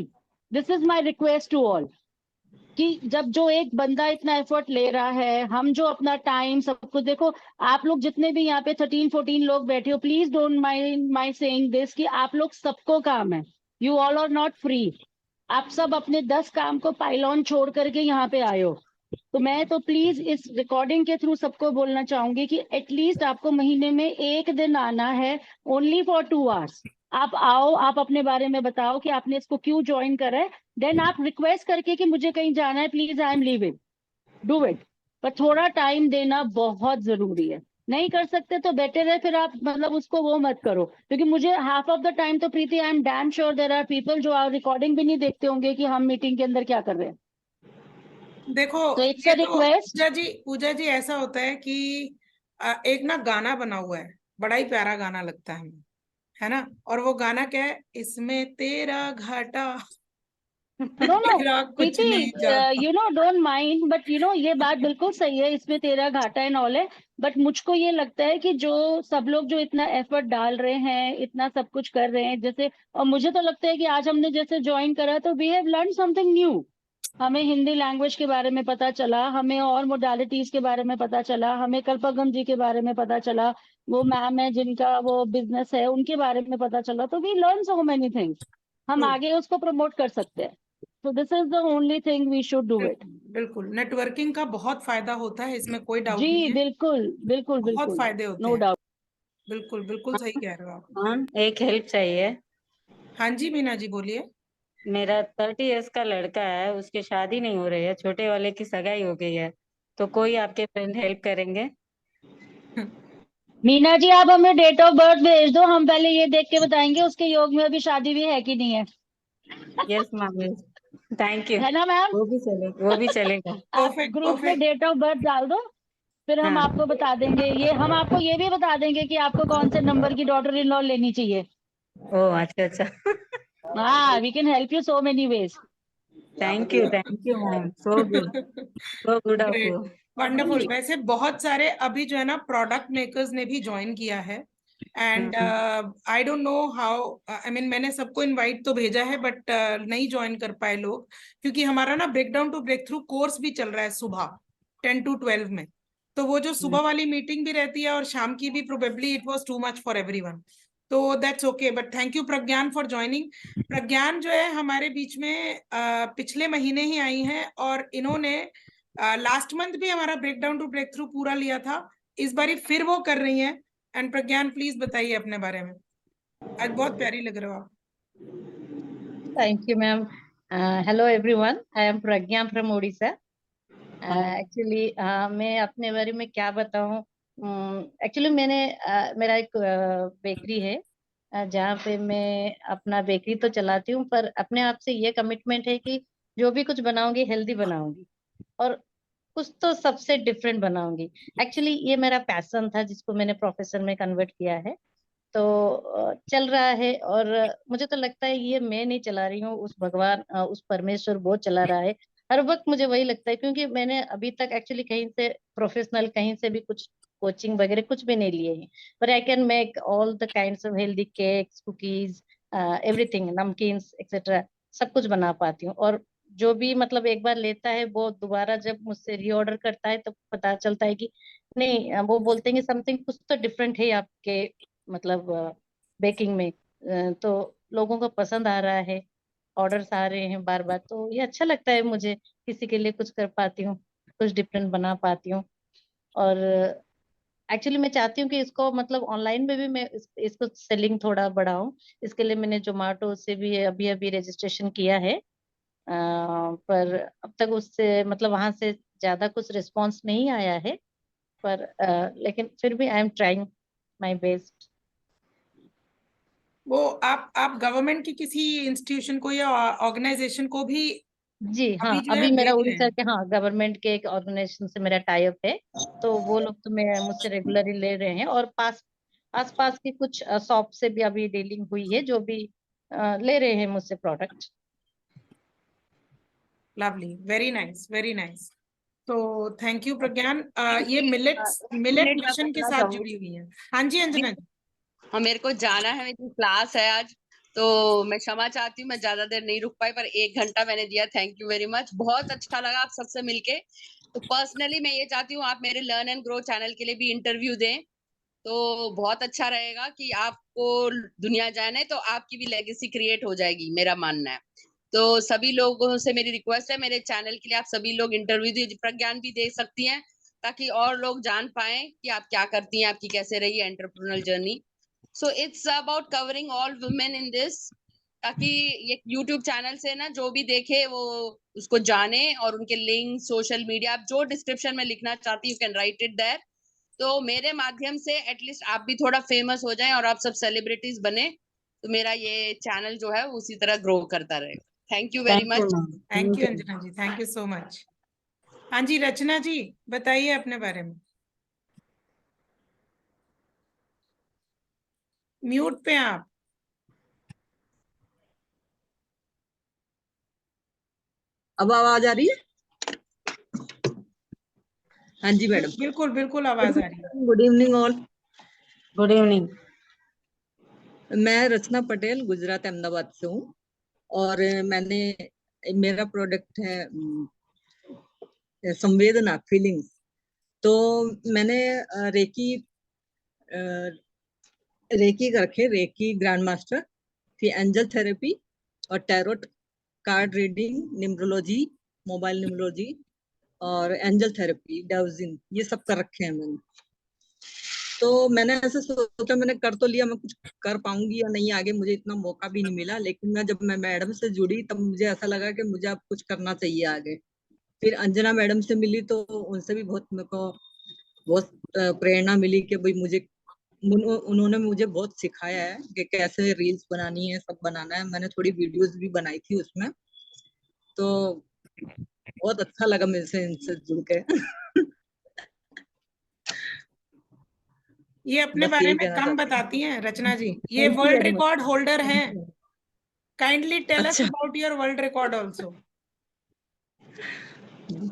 This is my request to all कि जब जो एक बंदा इतना एफर्ट ले रहा है, हम जो अपना टाइम सब कुछ देखो, आप लोग जितने भी यहाँ पे 13-14 लोग बैठे हो, please don't mind my saying this कि आप लोग सबको काम है, you all are not free. आप सब अपने 10 काम को पाइलॉन छोड़ करके यहाँ पे आए हो। तो मैं तो प्लीज इस रिकॉर्डिंग के थ्रू सबको बोलना चाहूंगी कि एटलीस्ट आपको महीने में एक दिन आना है, ओनली फॉर 2 आवर्स। आप आओ, आप अपने बारे में बताओ कि आपने इसको क्यों ज्वाइन करा है, देन आप रिक्वेस्ट करके कि मुझे कहीं जाना है, please I am leaving, do it. पर थोड़ा टाइम देना बहुत जरूरी है। नहीं कर सकते तो बेटर है फिर आप मतलब उसको वो मत करो, क्योंकि मुझे हाफ ऑफ द टाइम तो Preeti I am damn sure there are people जो रिकॉर्डिंग भी नहीं देखते होंगे कि हम मीटिंग के अंदर क्या कर रहे हैं। देखो तो इट्स ये अ तो रिक्वेस्ट। पूजा जी ऐसा होता है कि एक ना गाना बना हुआ है, बड़ा ही प्यारा गाना लगता है हमें, है ना? और वो गाना क्या है, इसमें तेरा घाटा नो नो तेरा कुछ प्रीति, नहीं जाता। You know don't mind, but you know ये बात बिल्कुल सही है, इसमें तेरा घाटा एंड ऑल है। बट मुझको ये लगता है कि जो सब लोग जो इतना एफर्ट डाल रहे हैं, इतना सब कुछ कर रहे हैं जैसे, और मुझे तो लगता है कि आज हमने जैसे ज्वाइन करा तो we have learn something new. हमें हिंदी लैंग्वेज के बारे में पता चला, हमें और मोडालिटीज के बारे में पता चला, हमें कल्पगम जी के बारे में पता चला, वो मैम है जिनका वो बिजनेस है उनके बारे में पता चला। तो we learn so many things, हम आगे उसको प्रमोट कर सकते हैं। So this is the only thing we should do it. बिल्कुल, नेटवर्किंग का बहुत फायदा होता है, इसमें कोई डाउट जी नहीं है, बिल्कुल बिल्कुल बहुत बिल्कुल, फायदे होते नो हैं। डाउट। बिल्कुल बिल्कुल सही कह रहे हो आप। हाँ, एक हेल्प चाहिए। हाँ जी मीना जी बोलिए। मेरा 30 इयर्स का लड़का है, उसकी शादी नहीं हो रही है, छोटे वाले की सगाई हो गई है, तो कोई आपके फ्रेंड हेल्प करेंगे? मीना जी आप हमें डेट ऑफ बर्थ भेज दो, हम पहले ये देख के बताएंगे उसके योग में अभी शादी भी है कि नहीं है। Yes ma'am, thank you. है ना मैम? वो भी चलेगा, वो भी चलेगा। आप परफेक्ट ग्रुप में परफेक्ट। डेट ऑफ बर्थ डाल दो, फिर हम हाँ। आपको बता देंगे। ये हम आपको ये भी बता देंगे कि आपको कौन से नंबर की डॉटर इन लॉ लेनी चाहिए। ओह अच्छा अच्छा। हाँ, we can help you so many ways. Thank you ma'am, so good of great, you. Wonderful. वैसे बहुत सारे अभी जो है ना प्रोडक्ट मेकर्स ने भी ज्वाइन किया है, and I don't know how, I mean मैंने सबको इनवाइट तो भेजा है बट नहीं ज्वाइन कर पाए लोग, क्योंकि हमारा ना break down to break through course भी चल रहा है सुबह 10 to 12 में। तो वो जो सुबह वाली मीटिंग भी रहती है और शाम की भी, probably it was too much for everyone. तो that's okay, but thank you Pragyan for joining. Pragyan जो है हमारे बीच में पिछले महीने ही आई हैं, और इन्होंने लास्ट मंथ भी हमारा break down to break through पूरा लिया था, इस बारी फिर वो कर रही हैं। एंड प्रज्ञान प्लीज बताइए अपने बारे में, आज बहुत प्यारी लग रहे हो आप। Thank you, ma'am. Hello, everyone. I am Pragya from Odisha. Actually, मैं अपने बारे में क्या बताऊं? Actually, मेरा एक बेकरी है, जहाँ पे मैं अपना बेकरी तो चलाती हूँ, पर अपने आप से ये कमिटमेंट है कि जो भी कुछ बनाऊंगी हेल्दी बनाऊंगी, और कुछ तो सबसे डिफरेंट बनाऊंगी। एक्चुअली ये मेरा पैशन था जिसको मैंने प्रोफेशन में कन्वर्ट किया है, तो चल रहा है। और मुझे तो लगता है ये मैं नहीं चला रही हूँ, उस भगवान उस परमेश्वर वो चला रहा है। हर वक्त मुझे वही लगता है, क्योंकि मैंने अभी तक एक्चुअली कहीं से प्रोफेशनल कहीं से भी कुछ कोचिंग वगैरह कुछ भी नहीं लिए हैं, पर I can make all the kinds of healthy cakes, cookies, everything, namkeens etcetera, सब कुछ बना पाती हूँ। और जो भी मतलब एक बार लेता है वो दोबारा जब मुझसे रीऑर्डर करता है तो पता चलता है कि नहीं, वो बोलते हैं कि समथिंग कुछ तो डिफरेंट है आपके मतलब बेकिंग में। तो लोगों को पसंद आ रहा है, ऑर्डर्स आ रहे हैं बार बार, तो ये अच्छा लगता है मुझे, किसी के लिए कुछ कर पाती हूँ, कुछ डिफरेंट बना पाती हूँ। और एक्चुअली मैं चाहती हूँ कि इसको मतलब ऑनलाइन में भी मैं इसको सेलिंग थोड़ा बढ़ाऊं। इसके लिए मैंने जोमेटो से भी अभी अभी रजिस्ट्रेशन किया है, पर अब तक उससे मतलब वहां से ज्यादा कुछ रिस्पांस नहीं आया है, पर लेकिन फिर भी I am trying my best. वो आप गवर्नमेंट की किसी इंस्टीट्यूशन को या ऑर्गेनाइजेशन को भी जी हाँ, अभी जो है अभी मेरा भेज रहे उड़ीसा हैं? के, हाँ, गवर्नमेंट के एक ऑर्गेनाइजेशन से मेरा टाई अप है, तो वो लोग तो मैं मुझसे रेगुलरली ले रहे हैं, और आस पास की कुछ शॉप से भी अभी डीलिंग हुई है, जो भी ले रहे हैं मुझसे product. Lovely, very nice, very nice. तो थैंक यू प्रज्ञान। ये मिलेट मिशन के साथ जुड़ी हुई है। हाँ जी अंजना जी। हाँ, मेरे को जाना है, मेरी क्लास है आज, तो मैं क्षमा चाहती हूँ, मैं ज्यादा देर नहीं रुक पाई, पर 1 घंटा मैंने दिया। थैंक यू वेरी मच, बहुत अच्छा लगा आप सबसे मिलके। तो पर्सनली मैं ये चाहती हूँ आप मेरे लर्न एंड ग्रो चैनल के लिए भी इंटरव्यू दें, तो बहुत अच्छा रहेगा कि आपको दुनिया जाने तो आपकी भी लेगेसी क्रिएट हो जाएगी, मेरा मानना है। तो सभी लोगों से मेरी रिक्वेस्ट है, मेरे चैनल के लिए आप सभी लोग इंटरव्यू दीजिए, प्रज्ञान भी दे सकती हैं, ताकि और लोग जान पाए कि आप क्या करती हैं, आपकी कैसे रही है entrepreneurial journey. So it's about covering all women in this, ताकि ये यूट्यूब चैनल से ना जो भी देखे वो उसको जाने, और उनके लिंक, सोशल मीडिया, आप जो डिस्क्रिप्शन में लिखना चाहती you can write it there. तो मेरे माध्यम से एटलीस्ट आप भी थोड़ा फेमस हो जाएं और आप सब सेलिब्रिटीज बने, तो मेरा ये चैनल जो है उसी तरह ग्रो करता रहेगा। Thank you very much. Thank you Anjana ji, thank you so much. हाँ जी रचना जी, बताइए अपने बारे में। म्यूट पे हैं आप। अब आवाज आ रही है? हाँ जी मैडम। बिल्कुल बिल्कुल आवाज आ रही है। Good evening all. Good evening. मैं रचना पटेल गुजरात अहमदाबाद से हूँ, और मेरा प्रोडक्ट है संवेदना, फीलिंग्स। तो मैंने रेकी रखे, रेकी ग्रैंड मास्टर, फिर एंजल थेरेपी और tarot card reading, numerology, mobile numerology और एंजल थेरेपी, डाउजिन, ये सब कर रखे हैं मैंने। तो मैंने ऐसे सोचा, मैंने कर तो लिया, मैं कुछ कर पाऊंगी या नहीं आगे, मुझे इतना मौका भी नहीं मिला। लेकिन जब मैं मैडम से जुड़ी तब मुझे ऐसा लगा कि मुझे अब कुछ करना चाहिए आगे। फिर अंजना मैडम से मिली तो उनसे भी मेरे को बहुत प्रेरणा मिली कि भाई उन्होंने मुझे बहुत सिखाया है कि कैसे रील्स बनानी है, सब बनाना है। मैंने थोड़ी वीडियोस भी बनाई थी उसमें, तो बहुत अच्छा लगा मेरे से इनसे जुड़ के। ये अपने बस बारे यही में कहना कम चाहती बताती हैं रचना जी, ये Thank you world very much. Record holder हैं। काइंडली टेल अस अच्छा, about your world record also.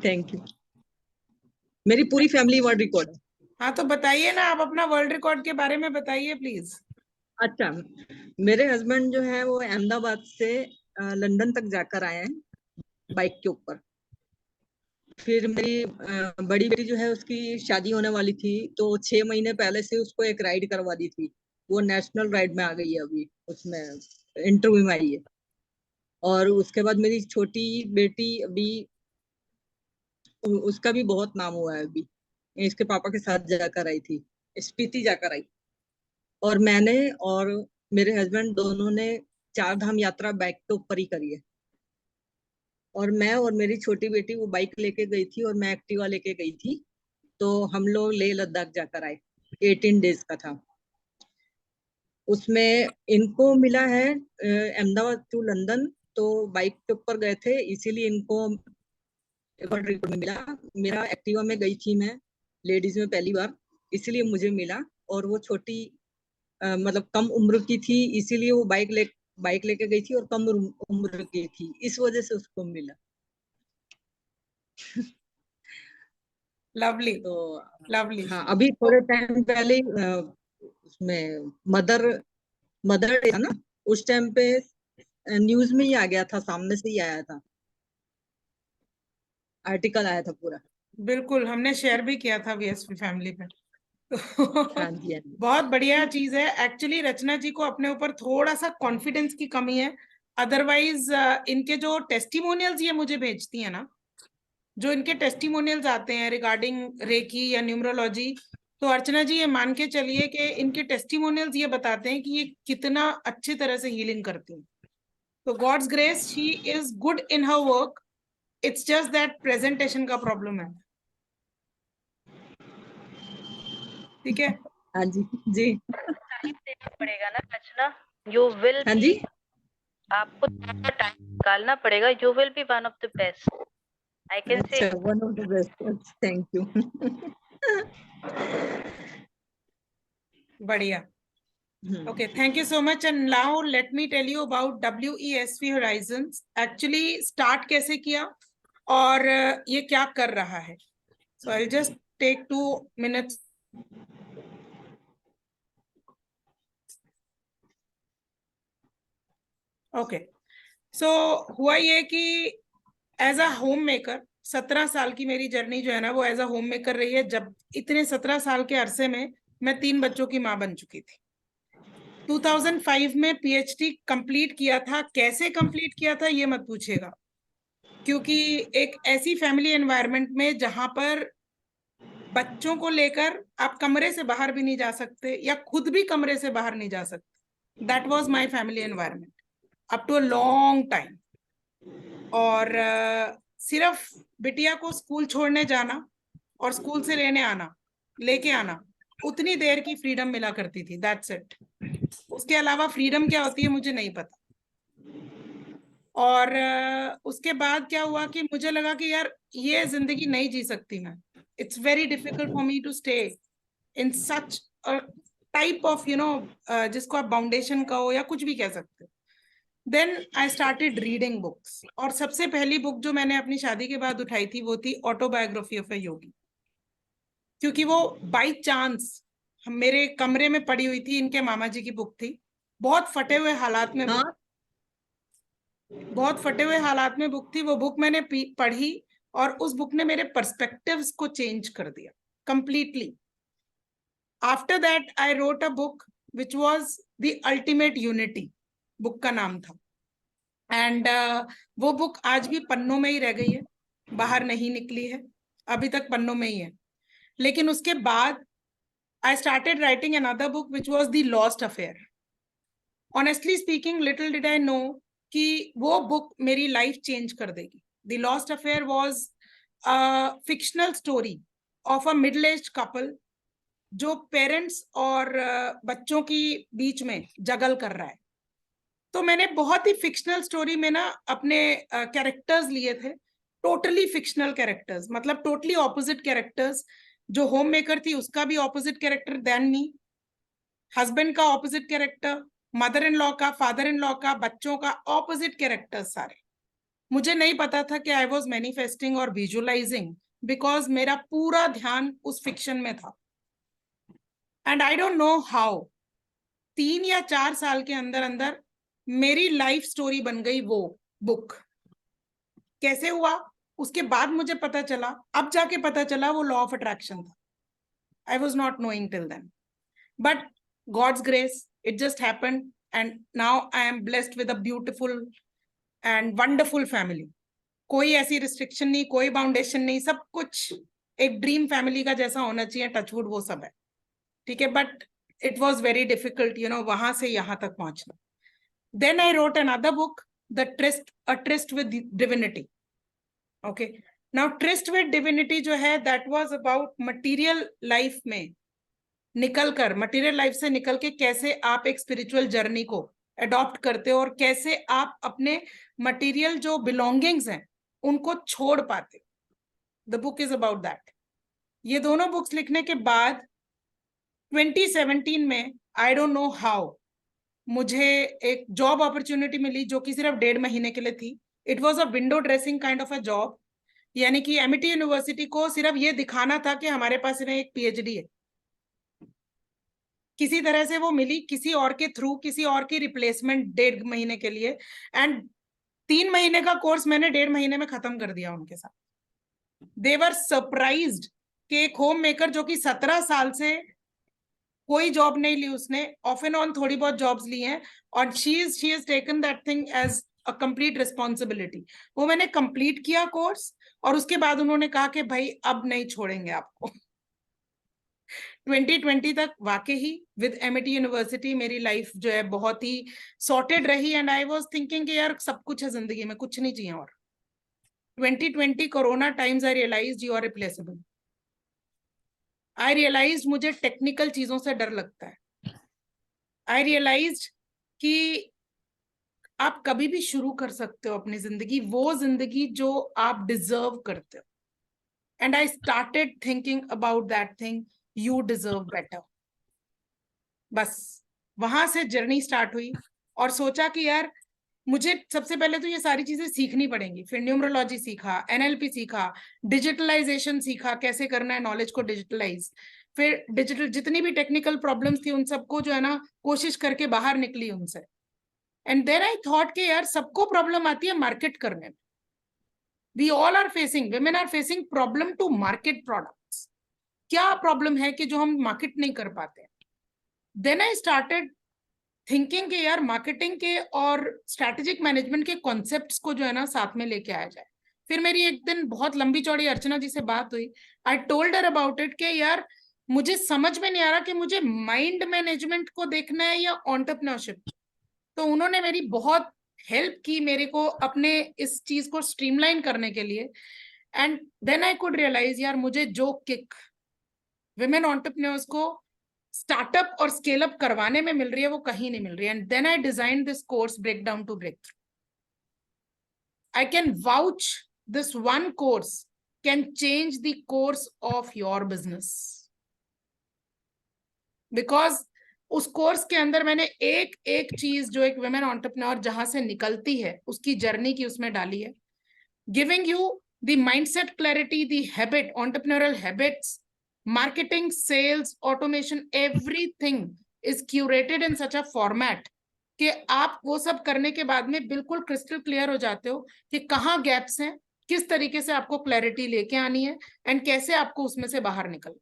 Thank you. मेरी पूरी फैमिली वर्ल्ड रिकॉर्ड है। हाँ तो बताइए ना, आप अपना वर्ल्ड रिकॉर्ड के बारे में बताइए प्लीज। अच्छा, मेरे हस्बैंड जो है वो अहमदाबाद से लंदन तक जाकर आए हैं बाइक के ऊपर। फिर मेरी बड़ी बेटी जो है उसकी शादी होने वाली थी, तो 6 महीने पहले से उसको एक राइड करवा दी थी। वो नेशनल राइड में आ गई है, अभी उसमें इंटरव्यू में आई है। और उसके बाद मेरी छोटी बेटी अभी उसका भी बहुत नाम हुआ है अभी, इसके पापा के साथ जाकर आई थी, स्पीति जाकर आई। और मैंने और मेरे हस्बैंड दोनों ने 4 धाम यात्रा बाइक के ऊपर ही करी है। और मैं और मेरी छोटी बेटी वो बाइक लेके गई थी और मैं एक्टिवा लेके गई थी, तो हम लोग लेह लद्दाख जाकर आए। 18 डेज का था। उसमें इनको मिला है अहमदाबाद टू लंदन, तो बाइक के ऊपर गए थे, इसीलिए इनको वर्ल्ड रिकॉर्ड में मिला। मेरा एक्टिवा में गई थी मैं, लेडीज में पहली बार, इसलिए मुझे मिला। और वो छोटी मतलब कम उम्र की थी, इसीलिए वो बाइक लेके गई थी और कम उम्र की थी, इस वजह से उसको मिला। लवली, तो लवली। हाँ, अभी थोड़े टाइम पहले उसमें मदर डे था ना, उस टाइम पे न्यूज में ही आ गया था, सामने से ही आया था, आर्टिकल आया था पूरा। बिल्कुल, हमने शेयर भी किया था वीएसपी फैमिली पे। हाँ जी, हाँ जी। बहुत बढ़िया चीज है। एक्चुअली रचना जी को अपने ऊपर थोड़ा सा कॉन्फिडेंस की कमी है, अदरवाइज इनके जो टेस्टिमोनियल्स ये मुझे भेजती है ना, जो इनके टेस्टिमोनियल्स आते हैं रिगार्डिंग रेकी या न्यूमरोलॉजी, तो अर्चना जी ये मान के चलिए कि इनके टेस्टिमोनियल्स ये बताते हैं कि ये कितना अच्छी तरह से हीलिंग करती हैं. तो God's grace, she is good in her work, it's just that presentation का प्रॉब्लम है. ठीक है. हाँ जी जी. टाइम देना पड़ेगा ना रचना, यू विल हाँ जी. आपको टाइम निकालना पड़ेगा, you will be one of the best, I can say. अच्छा, one of the best. Thank you. बढ़िया. Okay, thank you so much. And now let me tell you about WESV Horizons. Actually, start कैसे किया और ये क्या कर रहा है. So I'll just take 2 minutes. Okay. So हुआ ये कि एज अ होम मेकर 17 साल की मेरी जर्नी जो है ना वो एज अ होम मेकर रही है. जब इतने 17 साल के अरसे में मैं 3 बच्चों की माँ बन चुकी थी. 2005 में PhD कंप्लीट किया था. कैसे कंप्लीट किया था ये मत पूछिएगा, क्योंकि एक ऐसी फैमिली एनवायरनमेंट में जहां पर बच्चों को लेकर आप कमरे से बाहर भी नहीं जा सकते या खुद भी कमरे से बाहर नहीं जा सकते. That was my family environment up to a long time. और सिर्फ बिटिया को स्कूल छोड़ने जाना और स्कूल से लेके आना उतनी देर की फ्रीडम मिला करती थी. That's it. उसके अलावा फ्रीडम क्या होती है मुझे नहीं पता. और उसके बाद क्या हुआ कि मुझे लगा कि यार ये जिंदगी नहीं जी सकती मैं. It's very difficult for me to stay in such type of जिसको आप फाउंडेशन कहो या कुछ भी कह सकते हो. Then I started reading books. और सबसे पहली बुक जो मैंने अपनी शादी के बाद उठाई थी वो थी ऑटोबायोग्राफी ऑफ अ योगी, क्योंकि वो बाई चांस मेरे कमरे में पड़ी हुई थी. इनके मामा जी की बुक थी. बहुत फटे हुए हालात में बुक थी. वो बुक मैंने पढ़ी और उस बुक ने मेरे पर्सपेक्टिव्स को चेंज कर दिया completely. After that I wrote a book which was the ultimate unity, book का नाम था. एंड वो बुक आज भी पन्नों में ही रह गई है, बाहर नहीं निकली है, अभी तक पन्नों में ही है. लेकिन उसके बाद I started writing another book which was The Lost Affair. Honestly speaking, little did I know कि वो book मेरी life change कर देगी. The Lost Affair was a fictional story of a middle-aged couple जो parents और बच्चों की बीच में जगल कर रहा है. तो मैंने बहुत ही fictional story में ना अपने characters लिए थे, totally fictional characters, मतलब totally opposite characters. जो होम मेकर थी उसका भी opposite character then me, husband का opposite character, mother in law का, फादर इन लॉ का, बच्चों का ऑपोजिट कैरेक्टर सारे. मुझे नहीं पता था कि आई वाज मैनिफेस्टिंग और विजुअलाइजिंग, बिकॉज मेरा पूरा ध्यान उस फिक्शन में था. And I don't know how 3 या 4 साल के अंदर अंदर मेरी लाइफ स्टोरी बन गई वो बुक. कैसे हुआ उसके बाद मुझे पता चला, अब जाके पता चला वो लॉ ऑफ अट्रैक्शन था. I was not knowing till then, but God's grace it just happened and now I am blessed with a beautiful and wonderful family. कोई ऐसी रिस्ट्रिक्शन नहीं, कोई बाउंडेशन नहीं, सब कुछ एक ड्रीम फैमिली का जैसा होना चाहिए, टचवुड वो सब है. ठीक है, but it was very difficult वहां से यहाँ तक पहुंचना. Then I wrote another book, the tryst, a tryst with divinity. Okay, now tryst with divinity जो है that was about material life में निकलकर, मटेरियल लाइफ से निकल के कैसे आप एक स्पिरिचुअल जर्नी को अडॉप्ट करते हो और कैसे आप अपने मटेरियल जो बिलोंगिंग्स हैं उनको छोड़ पाते हो. The book is about that. ये दोनों बुक्स लिखने के बाद 2017 में आई डोंट नो हाउ मुझे एक जॉब अपॉर्चुनिटी मिली जो कि सिर्फ 1.5 महीने के लिए थी. It was a window dressing kind of a job, यानी कि एमिटी यूनिवर्सिटी को सिर्फ ये दिखाना था कि हमारे पास में एक PhD है. किसी तरह से वो मिली, किसी और के थ्रू, किसी और की रिप्लेसमेंट 1.5 महीने के लिए. एंड 3 महीने का कोर्स मैंने 1.5 महीने में खत्म कर दिया उनके साथ. दे वर सरप्राइज्ड कि एक होम मेकर जो कि 17 साल से कोई जॉब नहीं ली, उसने ऑफ एंड ऑन थोड़ी बहुत जॉब्स ली हैं और she has taken that thing as a complete responsibility. वो मैंने कंप्लीट किया कोर्स और उसके बाद उन्होंने कहा कि भाई अब नहीं छोड़ेंगे आपको. 2020 तक वाकई ही विद एमिटी यूनिवर्सिटी मेरी लाइफ जो है बहुत ही सॉर्टेड रही, एंड आई वाज थिंकिंग कि यार सब कुछ है जिंदगी में, कुछ नहीं चाहिए और। 2020 corona times I realized you are replaceable. I realized मुझे टेक्निकल चीजों से डर लगता है। आई रियलाइज्ड कि आप कभी भी शुरू कर सकते हो अपनी जिंदगी, वो जिंदगी जो आप डिजर्व करते हो। And I started thinking about that thing, you deserve better. बस वहां से जर्नी स्टार्ट हुई और सोचा कि यार मुझे सबसे पहले तो ये सारी चीजें सीखनी पड़ेंगी। फिर न्यूमरोलॉजी सीखा, एनएलपी सीखा, डिजिटलाइजेशन सीखा, कैसे करना है नॉलेज को डिजिटलाइज। फिर डिजिटल जितनी भी टेक्निकल प्रॉब्लम्स थी उन सबको जो है ना कोशिश करके बाहर निकली उनसे। एंड देन आई थॉट कि यार सबको प्रॉब्लम आती है मार्केट करने में। We all are facing, women are facing problem to market products. क्या प्रॉब्लम है कि जो हम मार्केट नहीं कर पाते। देन आई स्टार्टेड थिंकिंग कि यार मार्केटिंग के और स्ट्रैटेजिक मैनेजमेंट के कॉन्सेप्ट्स को जो है ना साथ में लेके आया जाए। फिर मेरी एक दिन बहुत लंबी चौड़ी अर्चना जी से बात हुई। I told her about it कि यार मुझे समझ में नहीं आ रहा कि मुझे माइंड मैनेजमेंट को देखना है या एंटरप्रेन्योरशिप। तो उन्होंने मेरी बहुत हेल्प की मेरे को अपने इस चीज को स्ट्रीमलाइन करने के लिए। And then I could realize यार मुझे जो किक विमेन एंटरप्रेन्योर्स को स्टार्टअप और स्केल अप करवाने में मिल रही है वो कहीं नहीं मिल रही है। And then I design this course break down to break through. I can vouch this one course can change the course of your business, because उस कोर्स के अंदर मैंने एक एक चीज जो एक विमेन एंटरप्रेन्योर जहां से निकलती है उसकी जर्नी की उसमें डाली है। Giving you the mindset clarity, the habit, entrepreneurial habits, marketing, sales, automation, everything is curated in such a format कि आप वो सब करने के बाद में बिल्कुल क्रिस्टल क्लियर हो जाते हो कि कहाँ गैप्स हैं, किस तरीके से आपको क्लैरिटी लेके आनी है एंड कैसे आपको उसमें से बाहर निकलना।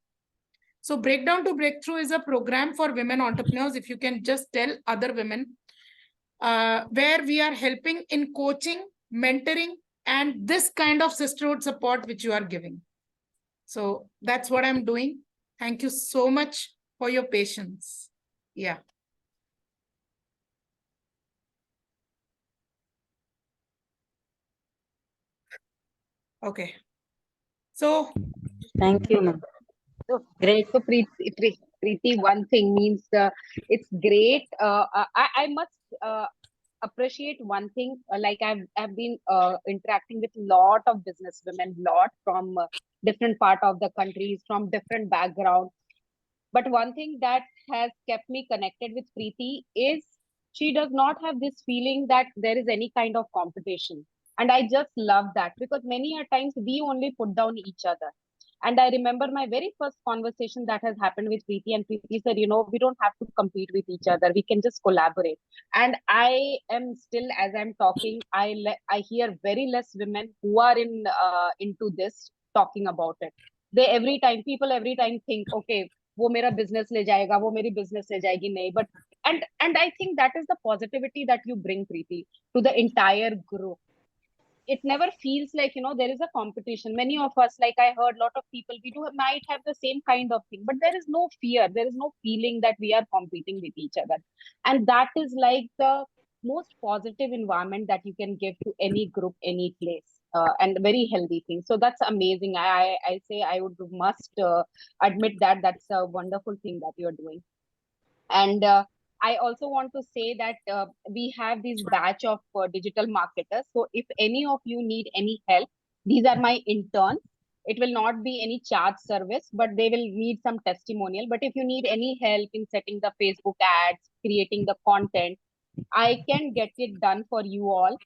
So Breakdown to Breakthrough is a program for women entrepreneurs, if you can just tell other women, where we are helping in coaching, mentoring, and this kind of sisterhood support which you are giving. So that's what I'm doing. Thank you so much for your patience. Yeah. Okay. So Thank you, ma'am. So Great. So Preeti, one thing means it's great. I must appreciate one thing. Like I've been interacting with a lot of business women, lot from different part of the countries, from different backgrounds. But one thing that has kept me connected with Preeti is she does not have this feeling that there is any kind of competition. And I just love that, because many a times we only put down each other. And I remember my very first conversation that has happened with Preeti, and Preeti said, we don't have to compete with each other. We can just collaborate. And I am still, as I'm talking, I hear very less women who are into this talking about it. People every time think, okay, वो मेरा business ले जाएगा, वो मेरी business ले जाएगी, नहीं. But and I think that is the positivity that you bring, Preeti, to the entire group. It never feels like there is a competition. Many of us, like I heard a lot of people, might have the same kind of thing, but there is no fear, there is no feeling that we are competing with each other. And that is like the most positive environment that you can give to any group, any place, and very healthy thing. So that's amazing. I say I must admit that that's a wonderful thing that you're doing. And I also want to say that we have this batch of digital marketers. So if any of you need any help, these are my interns. It will not be any charge service, but they will need some testimonial. But if you need any help in setting the Facebook ads, creating the content, I can get it done for you all.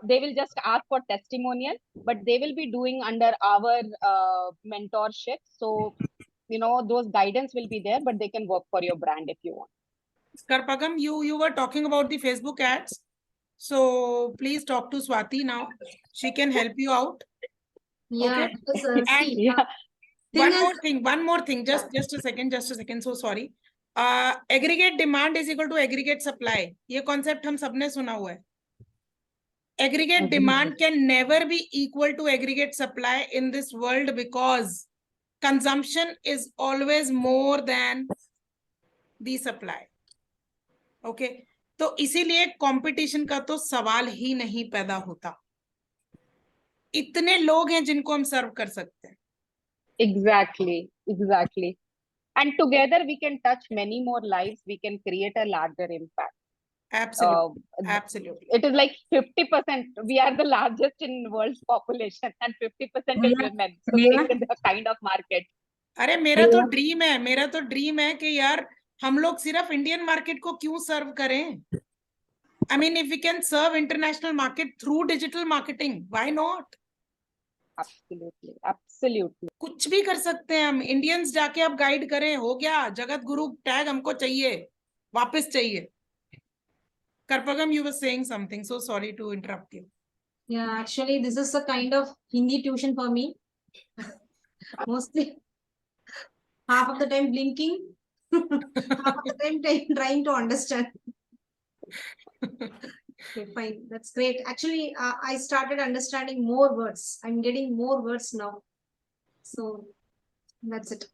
They will just ask for testimonial, but they will be doing under our mentorship. So, those guidance will be there, but they can work for your brand if you want. Karpagam, you were talking about the Facebook ads. So please talk to Swati now. She can help you out. Yeah. Okay. Because, And see, one more thing. Just a second. So sorry. Aggregate demand is equal to aggregate supply. ये concept हम सबने सुना हुआ है. Aggregate demand can never be equal to aggregate supply in this world, because consumption is always more than the supply. Okay, तो इसीलिए competition का तो सवाल ही नहीं पैदा होता. इतने लोग हैं जिनको हम सर्व कर सकते हैं. Exactly, exactly. And together we can touch many more lives. We can create a larger impact. Absolutely, absolutely. It is like 50%. We are the largest in world's population, and 50% is women. So think the kind of market. अरे मेरा तो dream है कि यार हम लोग सिर्फ Indian market को क्यों सर्व करें. I mean, if we can serve international market through digital marketing, why not? Absolutely, absolutely. कुछ भी कर सकते हैं हम. इंडियंस जाके आप गाइड करें, हो गया. जगत गुरु टैग हमको चाहिए, वापस चाहिए. Karpagam, you were saying something, so sorry to interrupt you. Yeah, actually, this is a kind of Hindi tuition for me. Mostly half of the time blinking, half of the time trying to understand. Okay, fine. That's great. Actually, I started understanding more words. I'm getting more words now. So that's it.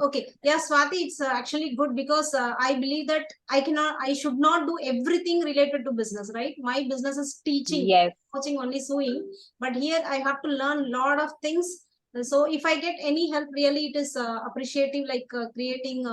Okay. Yeah, Swati, it's actually good because I believe that I should not do everything related to business, right? My business is teaching, Yes. coaching, only sewing. But here I have to learn a lot of things. So if I get any help, really it is appreciative, like creating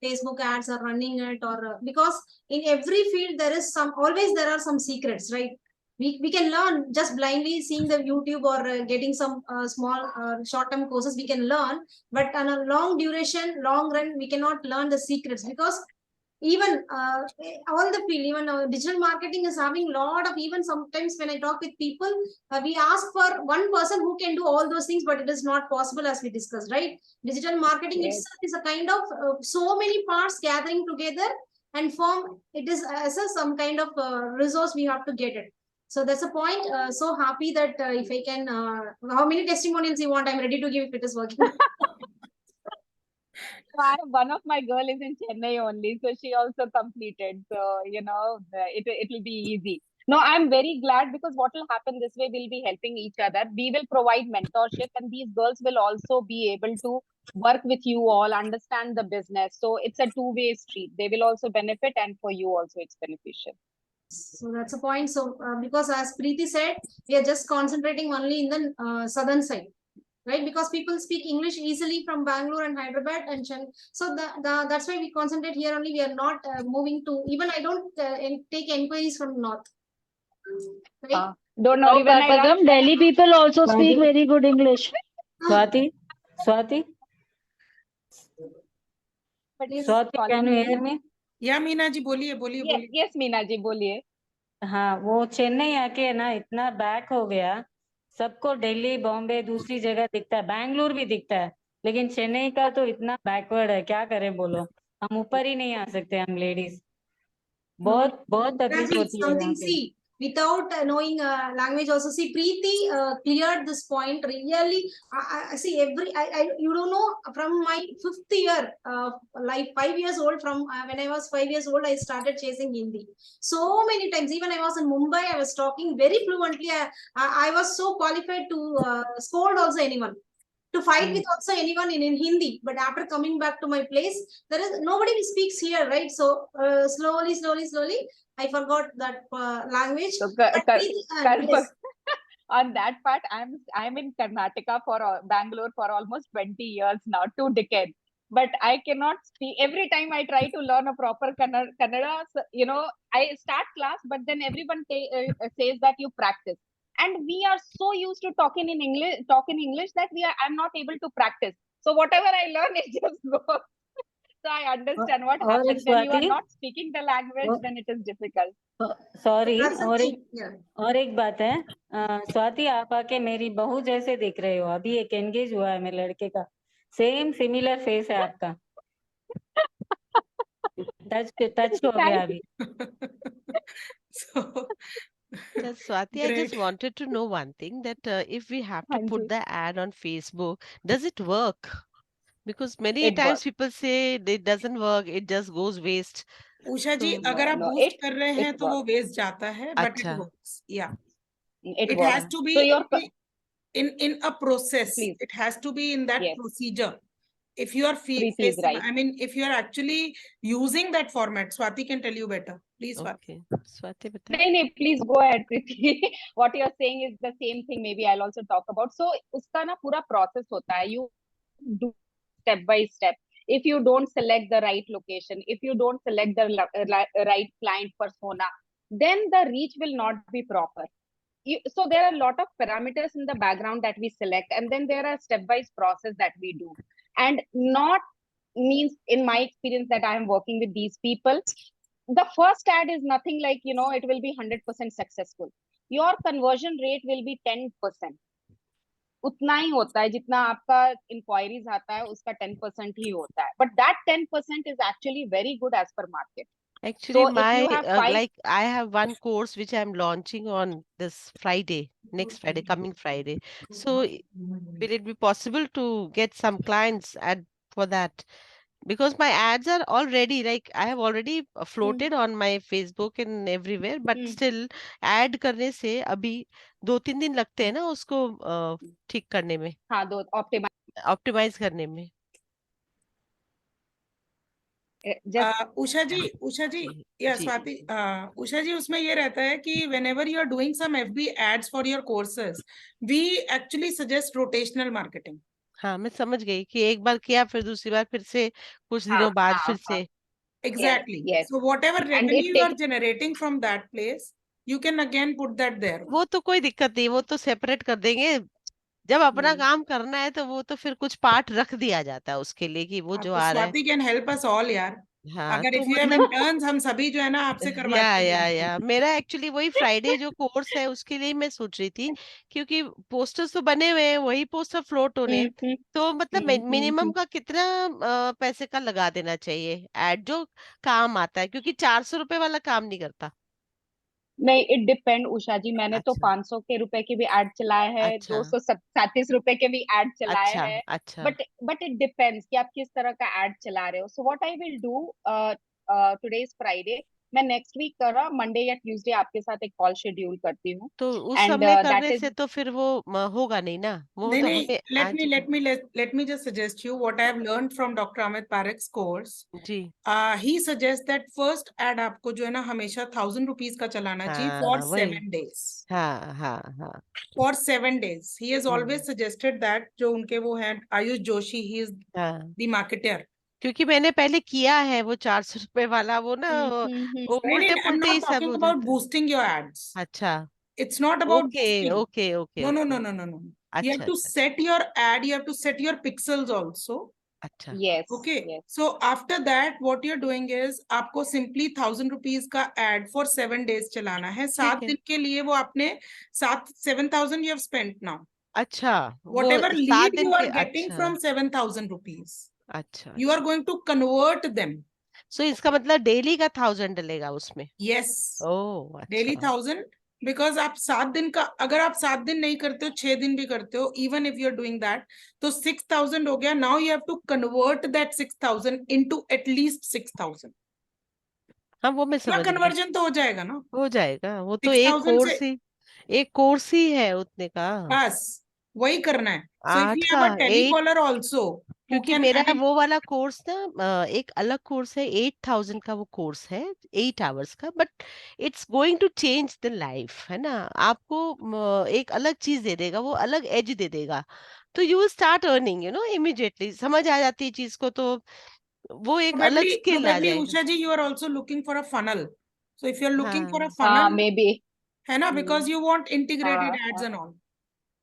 Facebook ads or running it, or because in every field there is there are some secrets, right? We can learn just blindly seeing the YouTube or getting some small short-term courses. We can learn, but on a long duration, long run, we cannot learn the secrets, because even all the field, even digital marketing is having a lot of, even sometimes when I talk with people, we ask for one person who can do all those things, but it is not possible, as we discussed, right? Digital marketing itself is a kind of so many parts gathering together and form. It is as some kind of resource we have to get it. So that's a point. So happy that if I can, how many testimonials you want, I'm ready to give if it is working. One of my girl is in Chennai only, so she also completed. So, it will be easy. No, I'm very glad, because what will happen this way, we'll be helping each other. We will provide mentorship, and these girls will also be able to work with you all, understand the business. So it's a two-way street. They will also benefit, and for you also it's beneficial. So that's a point. So because as Preeti said, we are just concentrating only in the southern side, right? Because people speak English easily from Bangalore and Hyderabad and Chennai. So that's why we concentrate here only. We are not moving to, even I don't take inquiries from north. Right? Don't worry, when I Karpagam, Delhi people also speak very good English. Swati, But yes, Swati, can you hear me? या मीना जी बोलिए बोलिए. Yes, Meena ji बोलिए. हाँ, वो चेन्नई आके ना इतना back हो गया. सबको दिल्ली, बॉम्बे, दूसरी जगह दिखता है, बैंगलोर भी दिखता है, लेकिन चेन्नई का तो इतना बैकवर्ड है. क्या करें बोलो, हम ऊपर ही नहीं आ सकते. हम लेडीज बहुत तकलीफ होती है यहाँ पे. Without knowing language also. See, Preeti cleared this point really. I see you don't know, from my 5th year, like 5 years old, from when I was 5 years old, I started chasing Hindi. So many times, even I was in Mumbai, I was talking very fluently. I was so qualified to scold also anyone, to fight with also anyone in Hindi. But after coming back to my place, there is nobody speaks here, right? So slowly, I forgot that language. So, on that part, I'm in Karnataka for Bangalore for almost 20 years now, 2 decades. But I cannot speak. Every time I try to learn a proper Kannada, I start class, but then everyone says that you practice. And we are so used to talking in English that I'm not able to practice. So whatever I learn, it just goes. So I understand what happens when you are not speaking the language, then it is difficult. Sorry, और एक बात है, स्वाति, आप आके मेरी बहू जैसे दिख रहे हो. अभी एक एंगेज हुआ है मेरे लड़के का, सेम सिमिलर फेस है आपका. टच हो गया अभी. Swati, I just wanted to know one thing, that if we have to put the ad on Facebook, does it work? Because many times people say it doesn't work, it just goes waste. Usha जी, अगर आप boost कर रहे हैं तो वो waste जाता है, but it works. Yeah. It has to be. in a process. Please. It has to be in that Yes. procedure. If you are Preeti is right. I mean, if you are actually using that format, Swati can tell you better. Please, Swati. Okay, Swati, bata. नहीं, please go ahead, Preeti. What you are saying is the same thing. Maybe I'll also talk about. So उसका ना पूरा process होता है. You do step by step. If you don't select the right location, if you don't select the right client persona, then the reach will not be proper. So there are a lot of parameters in the background that we select, and then there are step-wise process that we do. And not means, in my experience, that I am working with these people, the first ad is nothing like, you know, it will be 100% successful. Your conversion rate will be 10%. उतना ही होता है जितना आपका inquiries आता है, उसका 10% ही होता है. But that 10% is actually very good as per market. Actually, So if my you have five, like I have one course which I'm launching on this Friday, next Friday, coming Friday. So will it be possible to get some clients for that? Because my ads are already, like I have already floated on my Facebook and everywhere, but still ad करने से अभी 2-3 दिन लगते हैं ना उसको ठीक करने में, हाँ, ऑप्टिमाइज करने में. उषा जी, या स्वाति, उषा जी, उसमें ये रहता है कि whenever you are doing some FB ads for your courses, we actually suggest rotational marketing. हाँ, मैं समझ गई कि एक बार किया फिर दूसरी बार फिर से कुछ दिनों बाद फिर से. Exactly. Yes. So whatever And revenue it you are takes, generating from that place, you can again put that there. वो तो कोई दिक्कत नहीं, वो तो सेपरेट कर देंगे. जब अपना काम करना है तो वो तो फिर कुछ पार्ट रख दिया जाता है उसके लिए कि वो जो तो आ रहा है. Swati can help us all यार. हाँ, अगर तो if you have मतलब interns, हम सभी जो है ना आपसे करवाते हैं. या मेरा एक्चुअली वही फ्राइडे जो कोर्स है उसके लिए मैं सोच रही थी, क्योंकि पोस्टर्स तो बने हुए हैं, वही पोस्टर फ्लोट होने हैं. तो मतलब मिनिमम का कितना पैसे का लगा देना चाहिए एड जो काम आता है, क्योंकि 400 रुपए वाला काम नहीं करता. नहीं, इट डिपेंड उषा जी. मैंने तो अच्छा 500 के रुपए के भी एड चलाए हैं, अच्छा 237 रुपए के भी एड चलाए अच्छा हैं. अच्छा बट इट डिपेंड्स कि आप किस तरह का एड चला रहे हो. So what I will do, today is Friday, मैं नेक्स्ट वीक कर रहा मंडे या ट्यूसडे आपके साथ एक कॉल शेड्यूल करती हूँ. तो उस एंड समय दैट करने इज से तो फिर वो होगा नहीं ना, वो नहीं तो नहीं, हमें आज. let me just suggest you what I have learned from Dr. Amit Parekh's course. Ji He suggests that first ad आपको जो है ना हमेशा 1000 rupees का चलाना चाहिए for हाँ वही 7 days. हाँ For 7 days. He has always suggested that. जो उनके वो हैं आयुष जोशी, he is हाँ, the marketer. क्योंकि मैंने पहले किया है वो 400 रुपए वाला, वो ना वो नहीं उल्टे नहीं, I'm पुल्टे ही not सब talking हो about जाता है. boosting your ads. अच्छा It's not about okay boosting. Okay okay No, no, okay. no, no, no, no. You अच्छा have to अच्छा set your ad, you have to set your pixels also. अच्छा yes. Okay. So after that, what you're doing is आपको simply 1000 rupees का ad for 7 days चलाना है. 7 है. दिन के लिए वो आपने 7,000 you have spent now. अच्छा वो Whatever 7 lead दिन you के. are getting अच्छा from 7,000 rupees, अच्छा you are going to convert them. सो इसका मतलब डेली का 1000 डलेगा उसमें. Yes. ओह Daily अच्छा 1000. Because आप 7 दिन का, अगर आप 7 दिन नहीं करते हो, 6 दिन भी करते हो, even if you're doing that, तो 6,000 हो गया. Now you have to convert that 6,000 into at least 6,000. हाँ वो मैं इतना समझ गई, कन्वर्जन तो हो जाएगा ना. हो जाएगा. वो तो 6,000 से एक कोर्स ही है उतने का. बस वही करना है. So if 8 you का have a 8, telecaller also who क्योंकि can, मेरा I mean, वो वाला कोर्स ना एक अलग कोर्स है, 8000 का वो कोर्स है, 8 आवर्स का, but it's going to change the life, है ना. आपको एक अलग चीज दे देगा, वो अलग एज दे देगा, तो you will start earning immediately. समझ आ जाती है चीज को, तो वो एक अलग स्किल आ probably जाएगा. Usha ji, you are also looking for a funnel. So if you're looking for a हाँ funnel, मे बी. है ना, because you want integrated हाँ ads and all.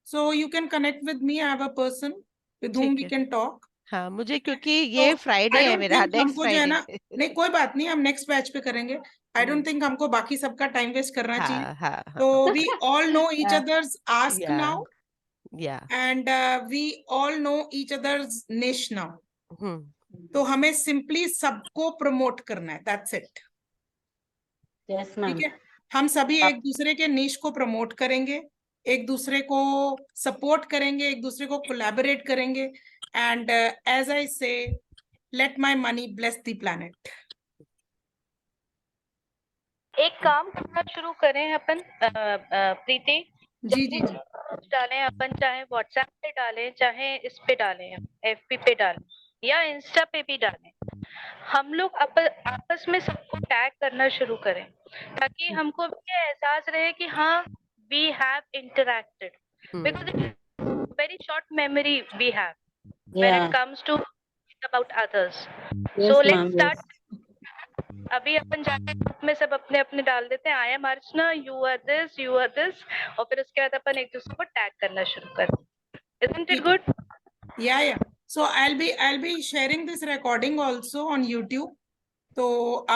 So you can connect with me. I have a person with whom ठीक we है. can talk. हाँ मुझे, क्योंकि तो ये फ्राइडे I है don't मेरा, think नेक्स्ट हमको जो है फ्राइडे. ना, नहीं कोई बात नहीं, हम नेक्स्ट बैच पे करेंगे. I don't think हमको बाकी सबका टाइम वेस्ट करना चाहिए. हाँ हाँ हाँ So we all know each other's ask या now, या and we all know each other's niche now. तो हम्म हमें simply सबको प्रमोट करना है. That's it. Yes ma'am. ठीक है. हम सभी एक दूसरे के निश को प्रमोट करेंगे, एक दूसरे को सपोर्ट करेंगे, एक दूसरे को कोलैबोरेट करेंगे. एंड एज आई से, let my money bless the planet. एक काम करना शुरू करें अपन प्रीति. जी जी जी. कुछ डालें, अपन चाहे व्हाट्सएप पे डालें, चाहे इस पे डालें, एफबी पे डालें या इंस्टा पे भी डालें, हम लोग आपस में सबको टैग करना शुरू करें, ताकि हमको भी ये एहसास रहे कि हाँ, we have interacted, because it's very short memory we have when Yeah. it comes to about others. Yes, So ma'am. let's start. अभी अपन जाके ग्रुप में सब अपने अपने डाल देते हैं, I am Archana, you are this, और फिर उसके बाद अपन एक दूसरे को टैग करना शुरू करते हैं. Isn't it good? Yeah. So I'll be sharing this recording also on YouTube. तो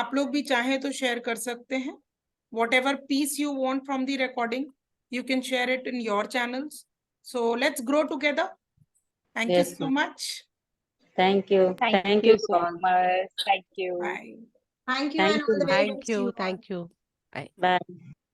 आप लोग भी चाहे तो शेयर कर सकते हैं. Whatever piece you want from the recording, you can share it in your channels. So let's grow together. Thank you Yes, so ma'am. much. Thank you. Thank you so much. Thank you. Bye. Thank you Thank and all you. the very Thank best to you. you all. Thank you. Bye. Bye.